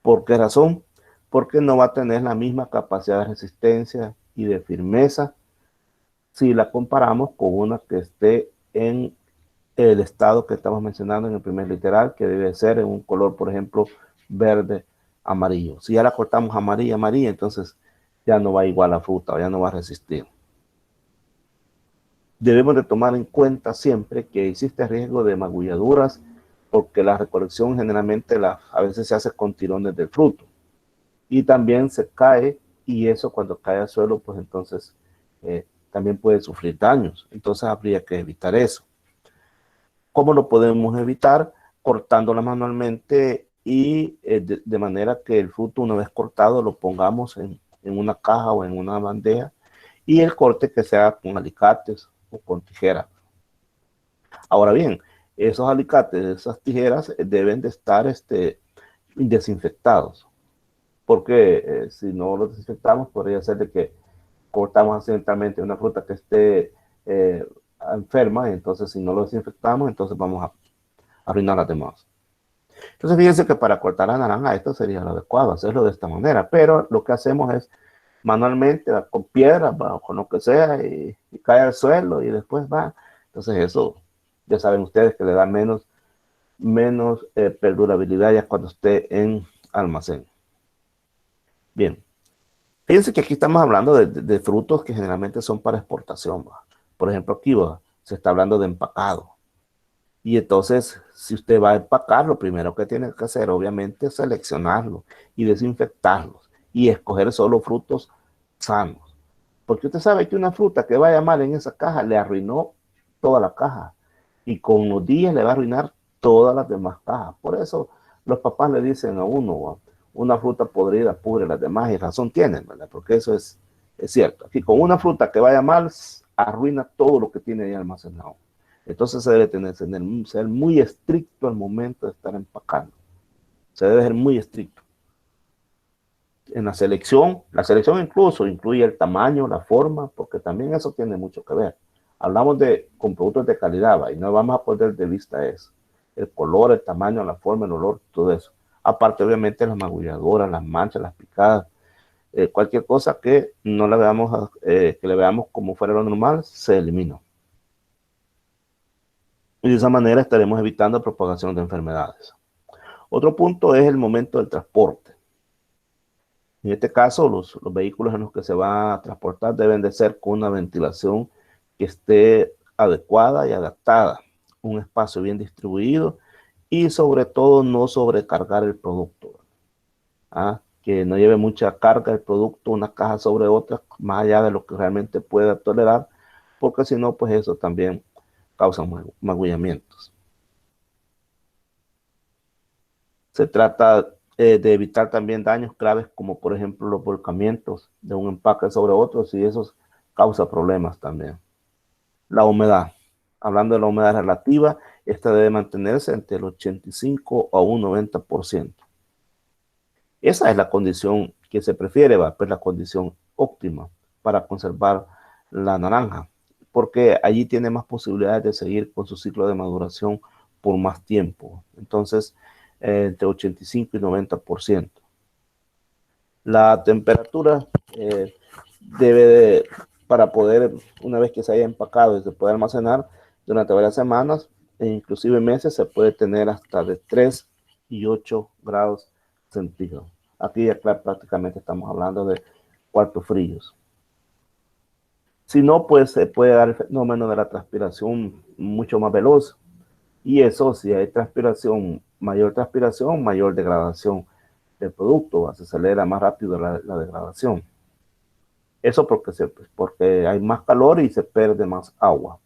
¿Por qué razón? Porque no va a tener la misma capacidad de resistencia y de firmeza si la comparamos con una que esté en el estado que estamos mencionando en el primer literal, que debe ser en un color, por ejemplo, verde, amarillo. Si ya la cortamos amarilla, entonces ya no va igual a fruta, o ya no va a resistir. Debemos de tomar en cuenta siempre que existe riesgo de magulladuras, porque la recolección generalmente a veces se hace con tirones del fruto. Y también se cae, y eso cuando cae al suelo, pues entonces también puede sufrir daños. Entonces habría que evitar eso. ¿Cómo lo podemos evitar? Cortándola manualmente y de manera que el fruto, una vez cortado, lo pongamos en una caja o en una bandeja, y el corte que sea con alicates o con tijeras. Ahora bien, esos alicates, esas tijeras deben de estar desinfectados, porque si no los desinfectamos, podría ser de que cortamos accidentalmente una fruta que esté enferma, y entonces si no lo desinfectamos, entonces vamos a arruinar las demás. Entonces fíjense que para cortar la naranja esto sería lo adecuado, hacerlo de esta manera, pero lo que hacemos es manualmente, con piedras, con lo que sea, y cae al suelo y después va. Entonces eso, ya saben ustedes que le da menos perdurabilidad ya cuando esté en almacén. Bien, fíjense que aquí estamos hablando de frutos que generalmente son para exportación, ¿va? Por ejemplo, aquí se está hablando de empacado. Y entonces, si usted va a empacar, lo primero que tiene que hacer, obviamente, es seleccionarlos y desinfectarlos y escoger solo frutos sanos. Porque usted sabe que una fruta que vaya mal en esa caja le arruinó toda la caja. Y con los días le va a arruinar todas las demás cajas. Por eso los papás le dicen a uno, una fruta podrida pudre las demás, y razón tienen, ¿verdad? Porque eso es cierto. Aquí con una fruta que vaya mal, arruina todo lo que tiene ahí almacenado. Entonces se debe ser muy estricto al momento de estar empacando. Se debe ser muy estricto. En la selección incluso incluye el tamaño, la forma, porque también eso tiene mucho que ver. Hablamos con productos de calidad, ¿va? Y no vamos a perder de vista eso. El color, el tamaño, la forma, el olor, todo eso. Aparte, obviamente, las magulladoras, las manchas, las picadas, cualquier cosa que no la veamos, que le veamos como fuera lo normal, se elimina. Y de esa manera estaremos evitando propagación de enfermedades. Otro punto es el momento del transporte. En este caso, los vehículos en los que se va a transportar deben de ser con una ventilación que esté adecuada y adaptada, un espacio bien distribuido y sobre todo no sobrecargar el producto. Que no lleve mucha carga el producto, una caja sobre otra, más allá de lo que realmente pueda tolerar, porque si no, pues eso también causa magullamientos. Se trata de evitar también daños graves, como por ejemplo los volcamientos de un empaque sobre otro, y eso causa problemas también. La humedad. Hablando de la humedad relativa, esta debe mantenerse entre el 85 a un 90%. Esa es la condición que se prefiere, ¿va? Pues la condición óptima para conservar la naranja, porque allí tiene más posibilidades de seguir con su ciclo de maduración por más tiempo. Entonces, entre 85 y 90%. La temperatura para poder, una vez que se haya empacado y se puede almacenar durante varias semanas e inclusive meses, se puede tener hasta de 3 y 8 grados centígrados. Aquí ya prácticamente estamos hablando de cuartos fríos. Si no, pues se puede dar el fenómeno de la transpiración mucho más veloz. Y eso, si hay transpiración, mayor degradación del producto, se acelera más rápido la degradación. Eso porque hay más calor y se pierde más agua.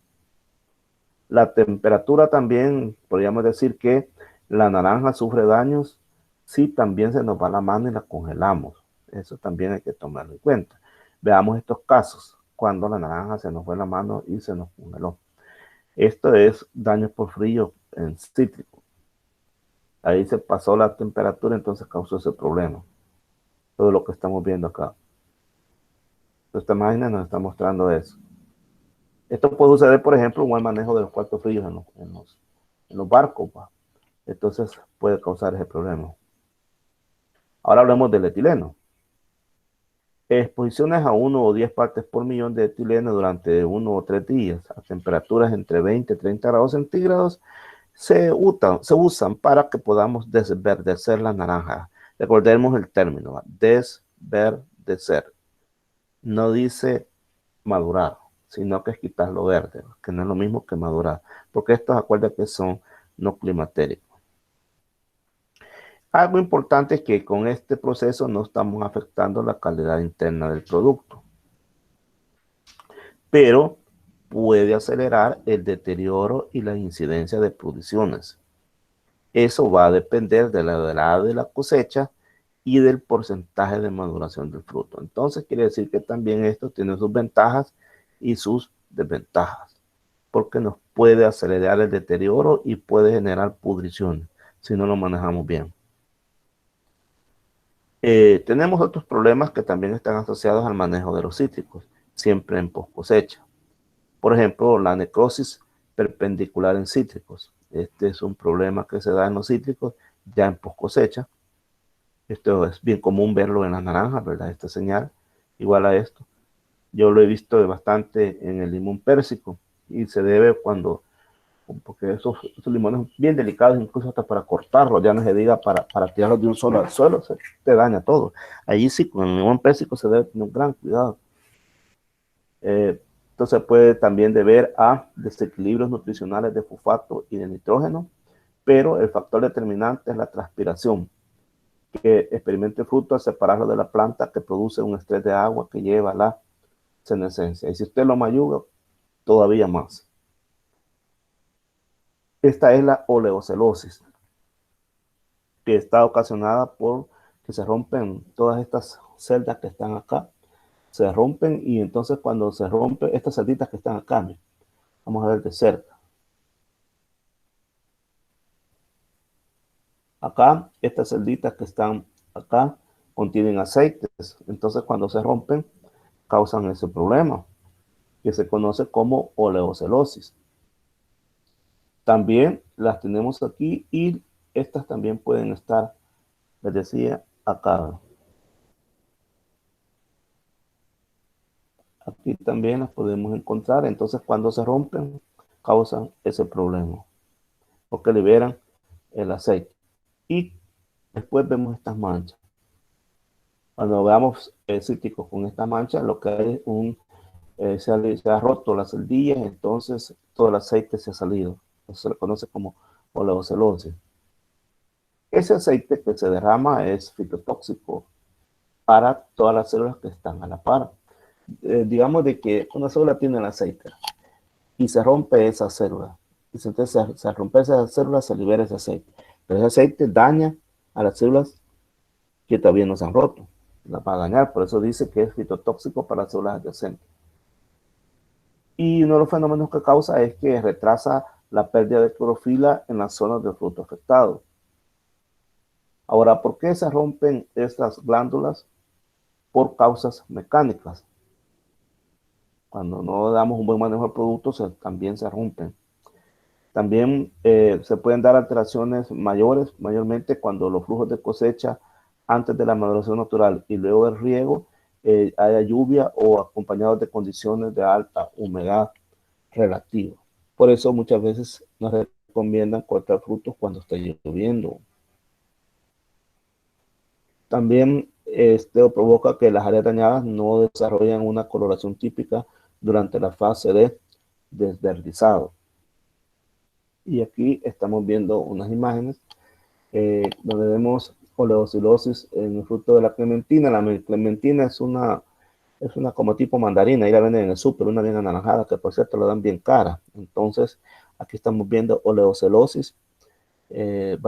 La temperatura también, podríamos decir que la naranja sufre daños si también se nos va la mano y la congelamos. Eso también hay que tomarlo en cuenta. Veamos estos casos, cuando la naranja se nos fue la mano y se nos congeló. Esto es daños por frío en cítrico. Ahí se pasó la temperatura, entonces causó ese problema. Todo lo que estamos viendo acá. Esta imagen nos está mostrando eso. Esto puede suceder, por ejemplo, en el manejo de los cuartos fríos en los barcos. ¿Va? Entonces puede causar ese problema. Ahora hablemos del etileno. Exposiciones a 1 o 10 partes por millón de etileno durante 1 o 3 días a temperaturas entre 20 y 30 grados centígrados se usan para que podamos desverdecer la naranja. Recordemos el término, ¿va? Desverdecer. No dice madurar, sino que es quitar lo verde, que no es lo mismo que madurar, porque estos acuerdos que son no climatéricos. Algo importante es que con este proceso no estamos afectando la calidad interna del producto, pero puede acelerar el deterioro y la incidencia de pudriciones. Eso va a depender de la edad de la cosecha y del porcentaje de maduración del fruto. Entonces quiere decir que también esto tiene sus ventajas y sus desventajas, porque nos puede acelerar el deterioro y puede generar pudriciones si no lo manejamos bien. Tenemos otros problemas que también están asociados al manejo de los cítricos, siempre en post cosecha. Por ejemplo, la necrosis perpendicular en cítricos. Este es un problema que se da en los cítricos ya en post cosecha. Esto es bien común verlo en las naranjas, ¿verdad? Esta señal, igual a esto. Yo lo he visto bastante en el limón pérsico y se debe porque esos limones bien delicados, incluso hasta para cortarlos, ya no se diga para tirarlos de un solo al suelo, se te daña todo. Allí sí, con el limón pérsico se debe tener un gran cuidado. Entonces puede también deber a desequilibrios nutricionales de fosfato y de nitrógeno, pero el factor determinante es la transpiración, que experimente el fruto al separarlo de la planta, que produce un estrés de agua que lleva a la senescencia. Y si usted lo mayuga, todavía más. Esta es la oleocelosis, que está ocasionada por que se rompen todas estas celdas que están acá, se rompen y entonces cuando se rompen estas celditas que están acá, vamos a ver de cerca. Acá, estas celditas que están acá contienen aceites, entonces cuando se rompen causan ese problema, que se conoce como oleocelosis. También las tenemos aquí y estas también pueden estar, les decía, acá. Aquí también las podemos encontrar, entonces cuando se rompen causan ese problema, porque liberan el aceite. Y después vemos estas manchas. Cuando veamos el cítrico con esta mancha, lo que hay es se ha roto las celdillas, entonces todo el aceite se ha salido. Eso se le conoce como oleocelosis. Ese aceite que se derrama es fitotóxico para todas las células que están a la par. Digamos de que una célula tiene el aceite y se rompe esa célula. Y entonces se rompe esa célula, se libera ese aceite. Pero ese aceite daña a las células que todavía no se han roto. Las va a dañar, por eso dice que es fitotóxico para las células adyacentes. Y uno de los fenómenos que causa es que retrasa la pérdida de clorofila en las zonas del fruto afectado. Ahora, ¿por qué se rompen estas glándulas? Por causas mecánicas. Cuando no damos un buen manejo del producto, también se rompen. También se pueden dar alteraciones mayores, mayormente cuando los flujos de cosecha antes de la maduración natural y luego del riego haya lluvia o acompañados de condiciones de alta humedad relativa. Por eso muchas veces nos recomiendan cortar frutos cuando está lloviendo. También esto provoca que las áreas dañadas no desarrollen una coloración típica durante la fase de desverdizado. Y aquí estamos viendo unas imágenes donde vemos oleosilosis en el fruto de la clementina. La clementina es una como tipo mandarina, y la venden en el súper, una bien anaranjada, que por cierto la dan bien cara. Entonces, aquí estamos viendo oleocelosis, la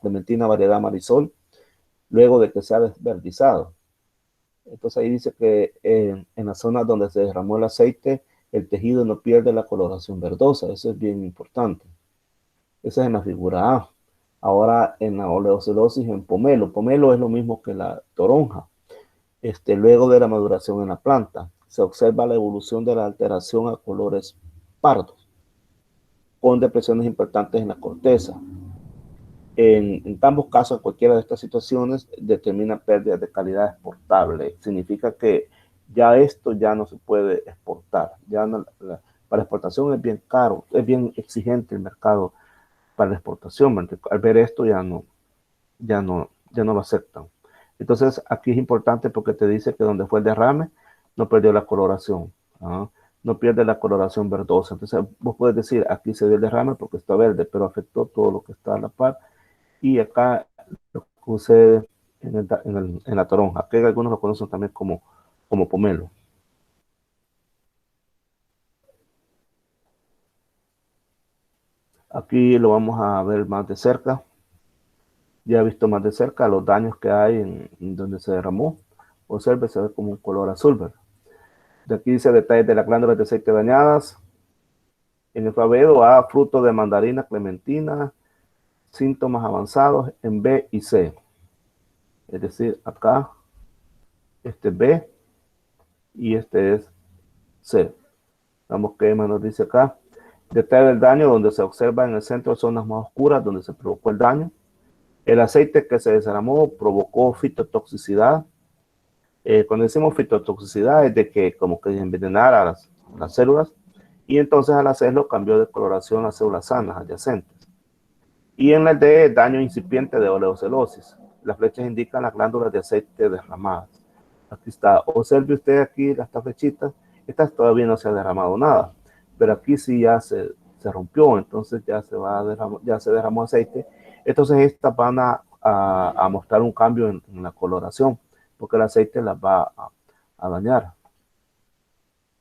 clementina variedad Marisol, luego de que se ha desverdizado. Entonces ahí dice que en la zona donde se derramó el aceite, el tejido no pierde la coloración verdosa. Eso es bien importante. Esa es en la figura A. Ahora en la oleocelosis en pomelo. Pomelo es lo mismo que la toronja. Luego de la maduración en la planta, se observa la evolución de la alteración a colores pardos, con depresiones importantes en la corteza. En ambos casos, en cualquiera de estas situaciones, determina pérdidas de calidad exportable. Significa que ya esto ya no se puede exportar. Para exportación es bien caro, es bien exigente el mercado para la exportación. Al ver esto ya no lo aceptan. Entonces aquí es importante porque te dice que donde fue el derrame no perdió la coloración. No pierde la coloración verdosa. Entonces vos puedes decir, aquí se dio el derrame porque está verde, pero afectó todo lo que está a la par. Y acá lo que sucede en la toronja, que algunos lo conocen también como pomelo. Aquí lo vamos a ver más de cerca. Ya he visto más de cerca los daños que hay en donde se derramó. Observe, se ve como un color azul, ¿verdad? De aquí dice detalles de las glándulas de aceite dañadas. En el alfabeto A, fruto de mandarina, clementina, síntomas avanzados en B y C. Es decir, acá, este B y este es C. Vamos que más nos dice acá. Detalle del daño donde se observa en el centro zonas más oscuras donde se provocó el daño. El aceite que se desarmó provocó fitotoxicidad. Cuando decimos fitotoxicidad es de que como que envenenara las células, y entonces al hacerlo cambió de coloración las células sanas adyacentes. Y en el D, daño incipiente de oleocelosis. Las flechas indican las glándulas de aceite derramadas. Aquí está. Observe usted aquí estas flechitas. Estas todavía no se ha derramado nada, pero aquí sí ya se rompió, entonces ya se derramó aceite. Entonces estas van a mostrar un cambio en la coloración, porque el aceite las va a dañar.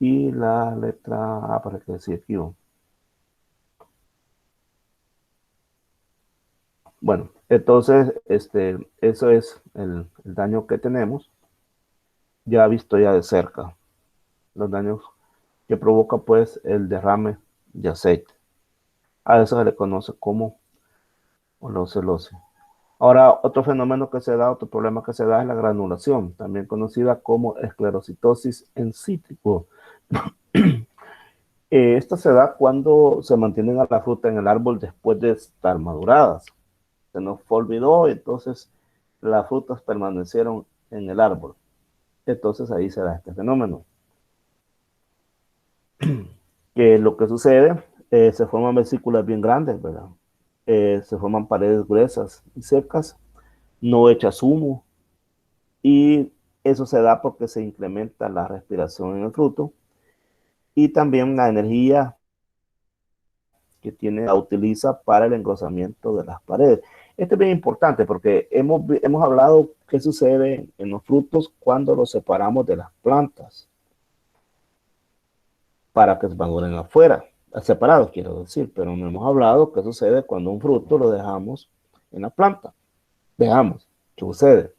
Y la letra A, para que decir aquí. Bueno, entonces eso es el daño que tenemos, ya visto ya de cerca, los daños que provoca pues el derrame de aceite. A eso se le conoce como oleocelosis. Ahora, otro fenómeno que se da, otro problema que se da es la granulación, también conocida como esclerocitosis en cítrico. Esta se da cuando se mantienen a la fruta en el árbol después de estar maduradas. Se nos olvidó, entonces las frutas permanecieron en el árbol. Entonces ahí se da este fenómeno. Que lo que sucede, se forman vesículas bien grandes, ¿verdad? Se forman paredes gruesas y secas, no echas humo, y eso se da porque se incrementa la respiración en el fruto y también la energía que la utiliza para el engrosamiento de las paredes. Esto es bien importante porque hemos hablado qué sucede en los frutos cuando los separamos de las plantas para que se maduren afuera, separados quiero decir, pero no hemos hablado qué sucede cuando un fruto lo dejamos en la planta. Veamos qué sucede.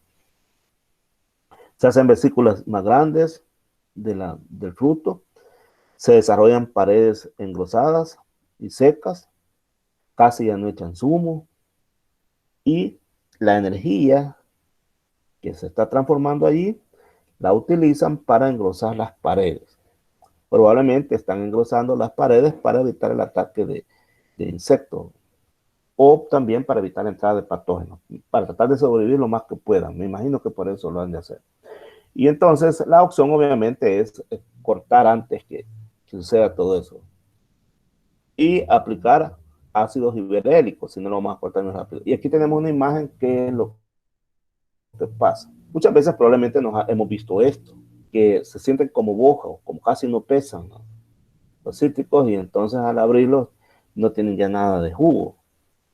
Se hacen vesículas más grandes del fruto, se desarrollan paredes engrosadas y secas, casi ya no echan zumo, y la energía que se está transformando allí la utilizan para engrosar las paredes. Probablemente están engrosando las paredes para evitar el ataque de insectos o también para evitar la entrada de patógenos, para tratar de sobrevivir lo más que puedan. Me imagino que por eso lo han de hacer. Y entonces la opción obviamente es cortar antes que suceda todo eso y aplicar ácidos iberélicos, si no lo vamos a cortar muy rápido. Y aquí tenemos una imagen que es lo que pasa. Muchas veces probablemente hemos visto esto, que se sienten como bojas, como casi no pesan, ¿no? Los cítricos, y entonces al abrirlos no tienen ya nada de jugo.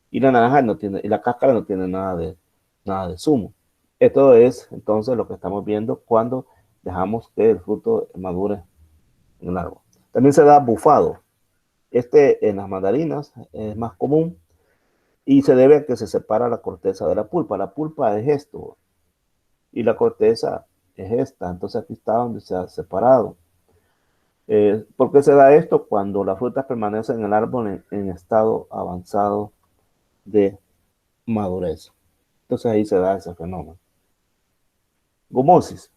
Y la naranja no tiene, y la cáscara no tiene nada de zumo. Esto es entonces lo que estamos viendo cuando dejamos que el fruto madure en el árbol. También se da bufado. En las mandarinas es más común y se debe a que se separa la corteza de la pulpa. La pulpa es esto y la corteza es esta. Entonces aquí está donde se ha separado. ¿Por qué se da esto? Cuando las frutas permanecen en el árbol en estado avanzado de madurez. Entonces ahí se da ese fenómeno. Gomosis.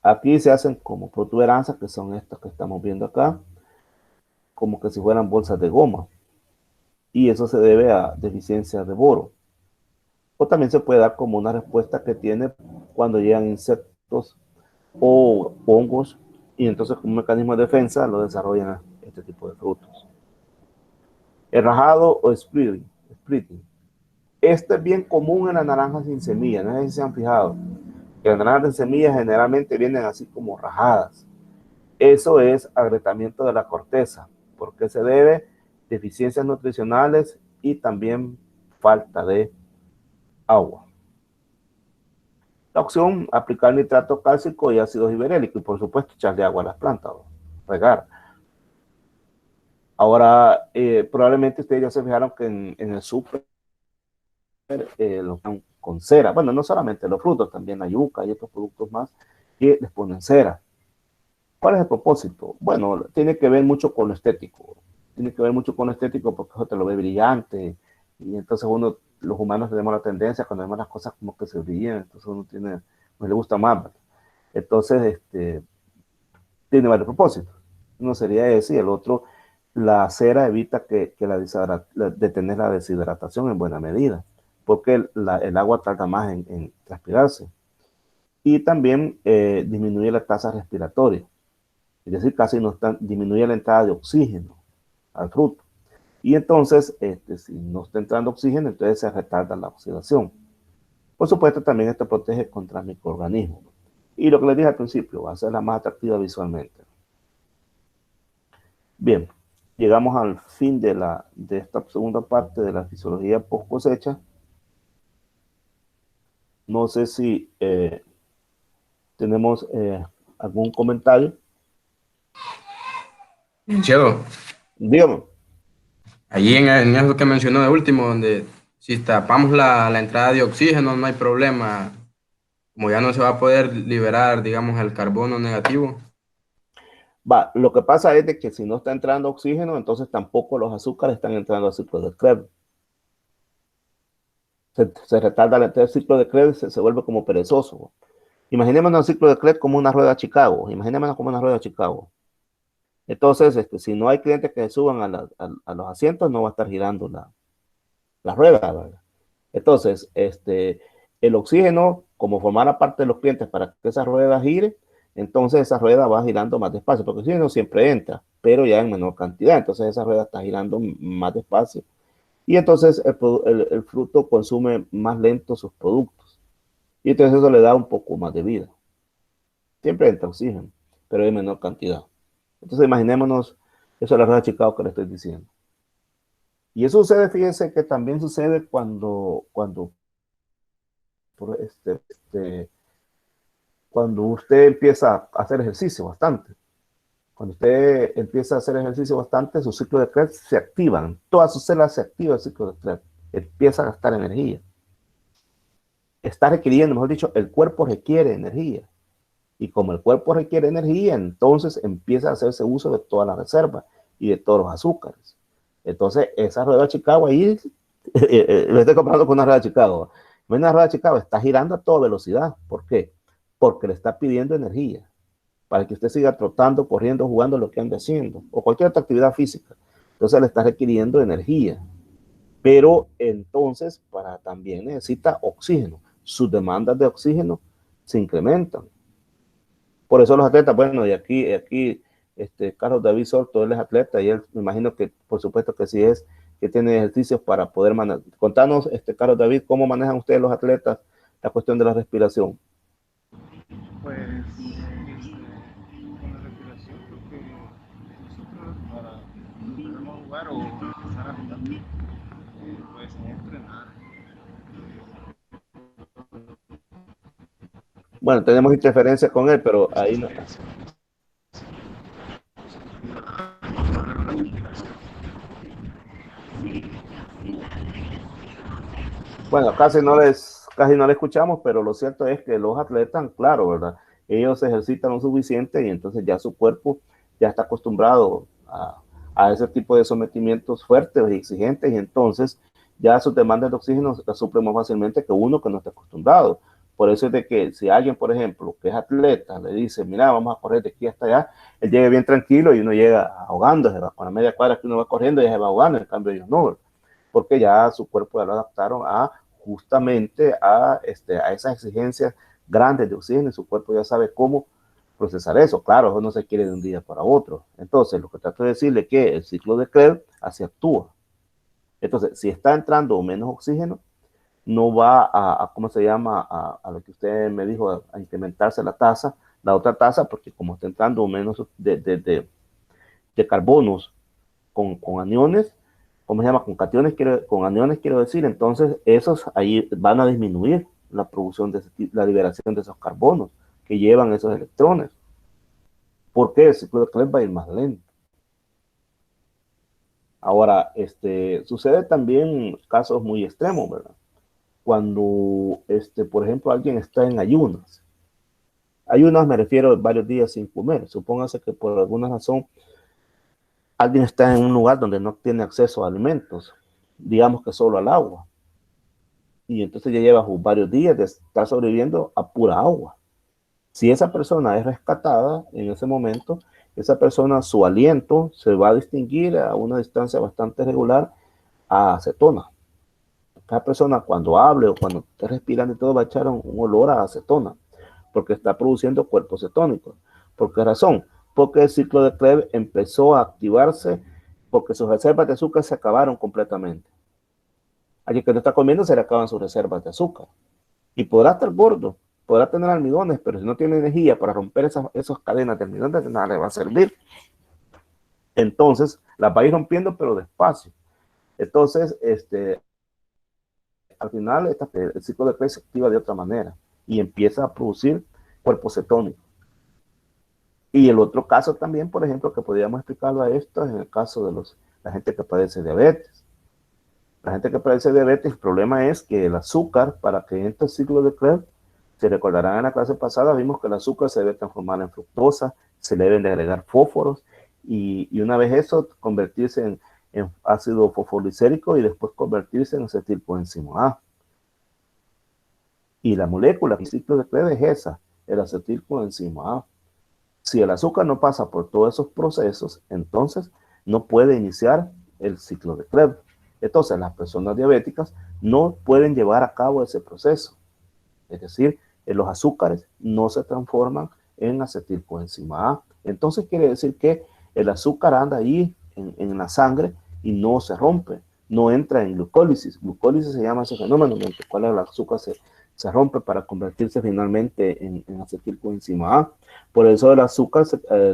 Aquí se hacen como protuberancias, que son estas que estamos viendo acá, como que si fueran bolsas de goma. Y eso se debe a deficiencia de boro. O también se puede dar como una respuesta que tiene cuando llegan insectos o hongos, y entonces como un mecanismo de defensa lo desarrollan este tipo de frutos. El rajado o splitting. Este es bien común en las naranjas sin semilla. No sé si se han fijado que las naranjas sin semilla generalmente vienen así como rajadas. Eso es agrietamiento de la corteza, porque se debe a deficiencias nutricionales y también falta de agua. La opción, aplicar nitrato cálcico y ácidos iberélicos, y por supuesto echarle agua a las plantas, regar. Ahora, probablemente ustedes ya se fijaron que en el súper lo ponen con cera. Bueno, no solamente los frutos, también la yuca y otros productos más que les ponen cera. ¿Cuál es el propósito? Bueno, tiene que ver mucho con lo estético. Tiene que ver mucho con lo estético porque eso te lo ve brillante. Y entonces los humanos tenemos la tendencia, cuando vemos las cosas como que se brillan, entonces le gusta más, ¿verdad? Entonces, tiene varios propósitos. Uno sería ese y el otro, la cera evita detener la deshidratación en buena medida, porque el agua tarda más en transpirarse. Y también disminuye la tasa respiratoria. Es decir, casi disminuye la entrada de oxígeno al fruto. Y entonces, si no está entrando oxígeno, entonces se retarda la oxidación. Por supuesto, también esto protege contra microorganismos. Y lo que les dije al principio, va a ser la más atractiva visualmente. Bien, llegamos al fin de esta segunda parte de la fisiología post cosecha. No sé si tenemos algún comentario. Cielo, Dígame. allí en eso que mencionó de último, donde si tapamos la entrada de oxígeno no hay problema, como ya no se va a poder liberar, digamos, el carbono negativo. Lo que pasa es de que si no está entrando oxígeno, entonces tampoco los azúcares están entrando al ciclo de Krebs. Se retarda el ciclo de Krebs, se vuelve como perezoso. Imaginémonos el ciclo de Krebs como una rueda Chicago. Imaginémonos como una rueda Chicago. Entonces, si no hay clientes que se suban a los asientos, no va a estar girando la rueda, ¿verdad? Entonces, el oxígeno, como formara parte de los clientes para que esa rueda gire, entonces esa rueda va girando más despacio, porque el oxígeno siempre entra, pero ya en menor cantidad. Entonces esa rueda está girando más despacio. Y entonces el fruto consume más lento sus productos. Y entonces eso le da un poco más de vida. Siempre entra oxígeno, pero en menor cantidad. Entonces imaginémonos, eso es la rueda de Chicago que le estoy diciendo. Y eso sucede, fíjense que también sucede cuando usted empieza a hacer ejercicio bastante. Cuando usted empieza a hacer ejercicio bastante, su ciclo de Krebs se activan. Todas sus células se activan el ciclo de Krebs. Empieza a gastar energía. Está requiriendo, mejor dicho, el cuerpo requiere energía. Y como el cuerpo requiere energía, entonces empieza a hacerse uso de toda la reserva y de todos los azúcares. Entonces, esa rueda de Chicago ahí Lo estoy comparando con una rueda de Chicago. Una rueda de Chicago está girando a toda velocidad. ¿Por qué? Porque le está pidiendo energía para que usted siga trotando, corriendo, jugando, lo que ande haciendo, o cualquier otra actividad física. Entonces le está requiriendo energía. Pero entonces para también necesita oxígeno. Sus demandas de oxígeno se incrementan. Por eso los atletas, bueno, y aquí Carlos David Soto, él es atleta y él me imagino que por supuesto que sí es, que tiene ejercicios para poder manejar. Contanos, Carlos David, ¿cómo manejan ustedes los atletas la cuestión de la respiración? Pues con la respiración creo que nosotros para empezar a jugar o empezar a jugar, pues es entrenar. Bueno, tenemos interferencia con él, pero ahí no. Bueno, casi no le escuchamos, pero lo cierto es que los atletas, claro, ¿verdad? Ellos se ejercitan lo suficiente y entonces ya su cuerpo ya está acostumbrado a ese tipo de sometimientos fuertes y exigentes y entonces ya sus demandas de oxígeno las suplen más fácilmente que uno que no está acostumbrado. Por eso es de que si alguien, por ejemplo, que es atleta, le dice, mira, vamos a correr de aquí hasta allá, él llega bien tranquilo y uno llega ahogándose, con la media cuadra que uno va corriendo y se va ahogando, en cambio ellos no, porque ya su cuerpo ya lo adaptaron a justamente a esas exigencias grandes de oxígeno y su cuerpo ya sabe cómo procesar eso. Claro, eso no se quiere de un día para otro. Entonces, lo que trato de decirle es que el ciclo de Krebs así actúa. Entonces, si está entrando menos oxígeno, no va ¿cómo se llama? A lo que usted me dijo, a incrementarse la otra tasa, porque como está entrando menos de carbonos con aniones, ¿cómo se llama? Con cationes, con aniones, quiero decir, entonces esos ahí van a disminuir la producción la liberación de esos carbonos que llevan esos electrones. ¿Por qué? El ciclo de Krebs va a ir más lento. Ahora, sucede también casos muy extremos, ¿verdad? Cuando, por ejemplo, alguien está en ayunas. Ayunas me refiero a varios días sin comer. Supóngase que por alguna razón alguien está en un lugar donde no tiene acceso a alimentos, digamos que solo al agua. Y entonces ya lleva varios días de estar sobreviviendo a pura agua. Si esa persona es rescatada en ese momento, esa persona, su aliento se va a distinguir a una distancia bastante regular a acetona. Cada persona cuando hable o cuando esté respirando y todo va a echar un olor a acetona, porque está produciendo cuerpos cetónicos. ¿Por qué razón? Porque el ciclo de Krebs empezó a activarse porque sus reservas de azúcar se acabaron completamente. Alguien que no está comiendo se le acaban sus reservas de azúcar. Y podrá estar gordo, podrá tener almidones, pero si no tiene energía para romper esas cadenas de almidones, de nada le va a servir. Entonces, las va a ir rompiendo, pero despacio. Entonces, al final, el ciclo de Krebs se activa de otra manera y empieza a producir cuerpos cetónicos. Y el otro caso también, por ejemplo, que podríamos explicarlo a esto, es en el caso de la gente que padece diabetes. La gente que padece diabetes, el problema es que el azúcar, para que entre el ciclo de Krebs, se recordarán en la clase pasada, vimos que el azúcar se debe transformar en fructosa, se le deben de agregar fósforos, y una vez eso, convertirse en ácido fosfolicérico y después convertirse en acetilcoenzima A. Y la molécula del ciclo de Krebs es esa, el acetilcoenzima A. Si el azúcar no pasa por todos esos procesos, entonces no puede iniciar el ciclo de Krebs. Entonces las personas diabéticas no pueden llevar a cabo ese proceso. Es decir, los azúcares no se transforman en acetilcoenzima A. Entonces quiere decir que el azúcar anda ahí en la sangre y no se rompe, no entra en glucólisis. Glucólisis se llama ese fenómeno en el cual el azúcar se rompe para convertirse finalmente en acetilcoenzima A. Por eso el azúcar,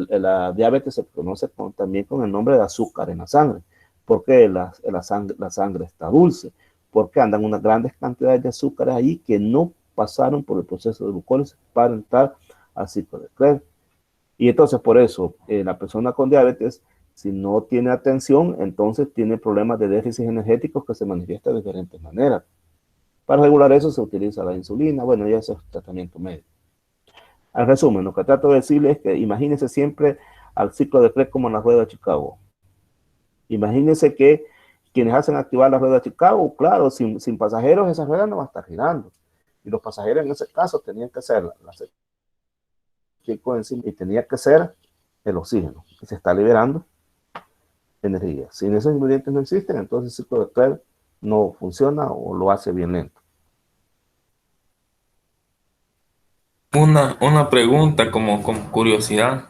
la diabetes se conoce también con el nombre de azúcar en la sangre, porque la sangre está dulce, porque andan unas grandes cantidades de azúcar ahí que no pasaron por el proceso de glucólisis para entrar al ciclo de Krebs. Y entonces por eso la persona con diabetes, si no tiene atención, entonces tiene problemas de déficit energéticos que se manifiestan de diferentes maneras. Para regular eso se utiliza la insulina, bueno, ya ese es tratamiento médico. Al resumen, lo que trato de decirles es que imagínense siempre al ciclo de Krebs como en la rueda de Chicago. Imagínense que quienes hacen activar la rueda de Chicago, claro, sin pasajeros esa rueda no va a estar girando. Y los pasajeros en ese caso tenían que ser y tenía que ser el oxígeno, que se está liberando energía. Si esos ingredientes no existen, entonces el ciclo de Krebs no funciona o lo hace bien lento. Una pregunta como curiosidad.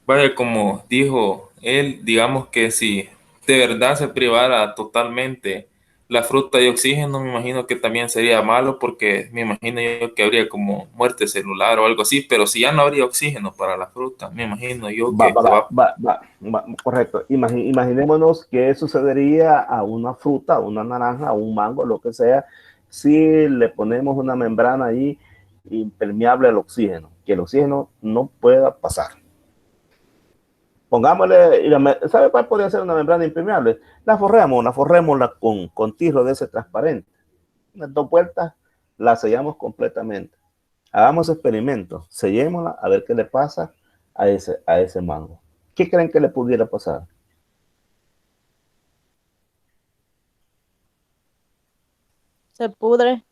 Vaya, como dijo él, digamos que si de verdad se privara totalmente la fruta de oxígeno, me imagino que también sería malo porque me imagino yo que habría como muerte celular o algo así, pero si ya no habría oxígeno para la fruta, me imagino yo que se va. Correcto. Imaginémonos qué sucedería a una fruta, a una naranja, a un mango, lo que sea, si le ponemos una membrana ahí impermeable al oxígeno, que el oxígeno no pueda pasar. Pongámosle, ¿sabe cuál podría ser una membrana impermeable? La forrémosla con tirro de ese transparente. Unas 2 vueltas, la sellamos completamente. Hagamos experimentos, sellémosla a ver qué le pasa a ese mango. ¿Qué creen que le pudiera pasar? Se pudre.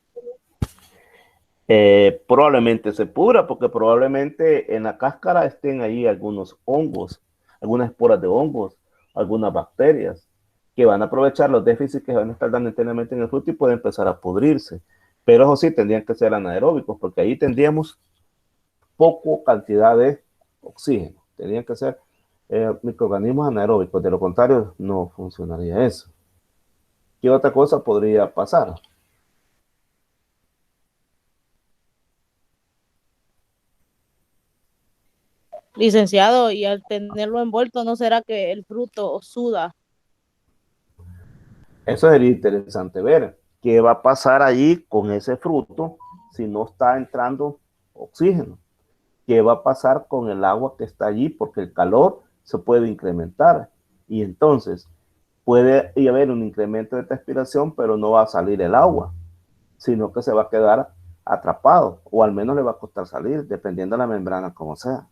Probablemente se pudra porque probablemente en la cáscara estén ahí algunos hongos, algunas esporas de hongos, algunas bacterias que van a aprovechar los déficits que van a estar dando internamente en el fruto y pueden empezar a pudrirse. Pero eso sí, tendrían que ser anaeróbicos porque ahí tendríamos poco cantidad de oxígeno. Tendrían que ser microorganismos anaeróbicos, de lo contrario no funcionaría eso. ¿Qué otra cosa podría pasar? Licenciado, y al tenerlo envuelto, ¿no será que el fruto suda? Eso sería interesante ver qué va a pasar allí con ese fruto si no está entrando oxígeno. ¿Qué va a pasar con el agua que está allí? Porque el calor se puede incrementar y entonces puede haber un incremento de transpiración, pero no va a salir el agua, sino que se va a quedar atrapado o al menos le va a costar salir, dependiendo de la membrana como sea.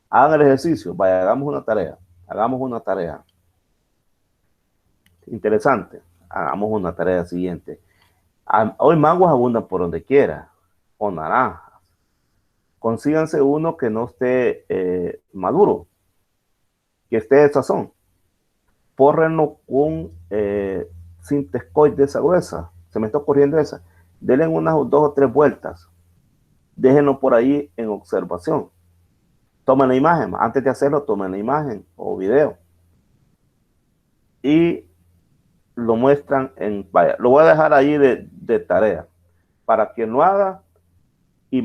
Hagan el ejercicio, vaya, hagamos una tarea. Interesante, hagamos una tarea siguiente. Hoy mangos abundan por donde quiera, o naranjas. Consíganse uno que no esté maduro, que esté de sazón. Pórrenlo con Sintescoid de esa gruesa. Se me está ocurriendo esa. Denle unas 2 o 3 vueltas. Déjenlo por ahí en observación. Tomen la imagen. Antes de hacerlo, tomen la imagen o video. Y lo muestran vaya, lo voy a dejar ahí de tarea. Para quien lo haga y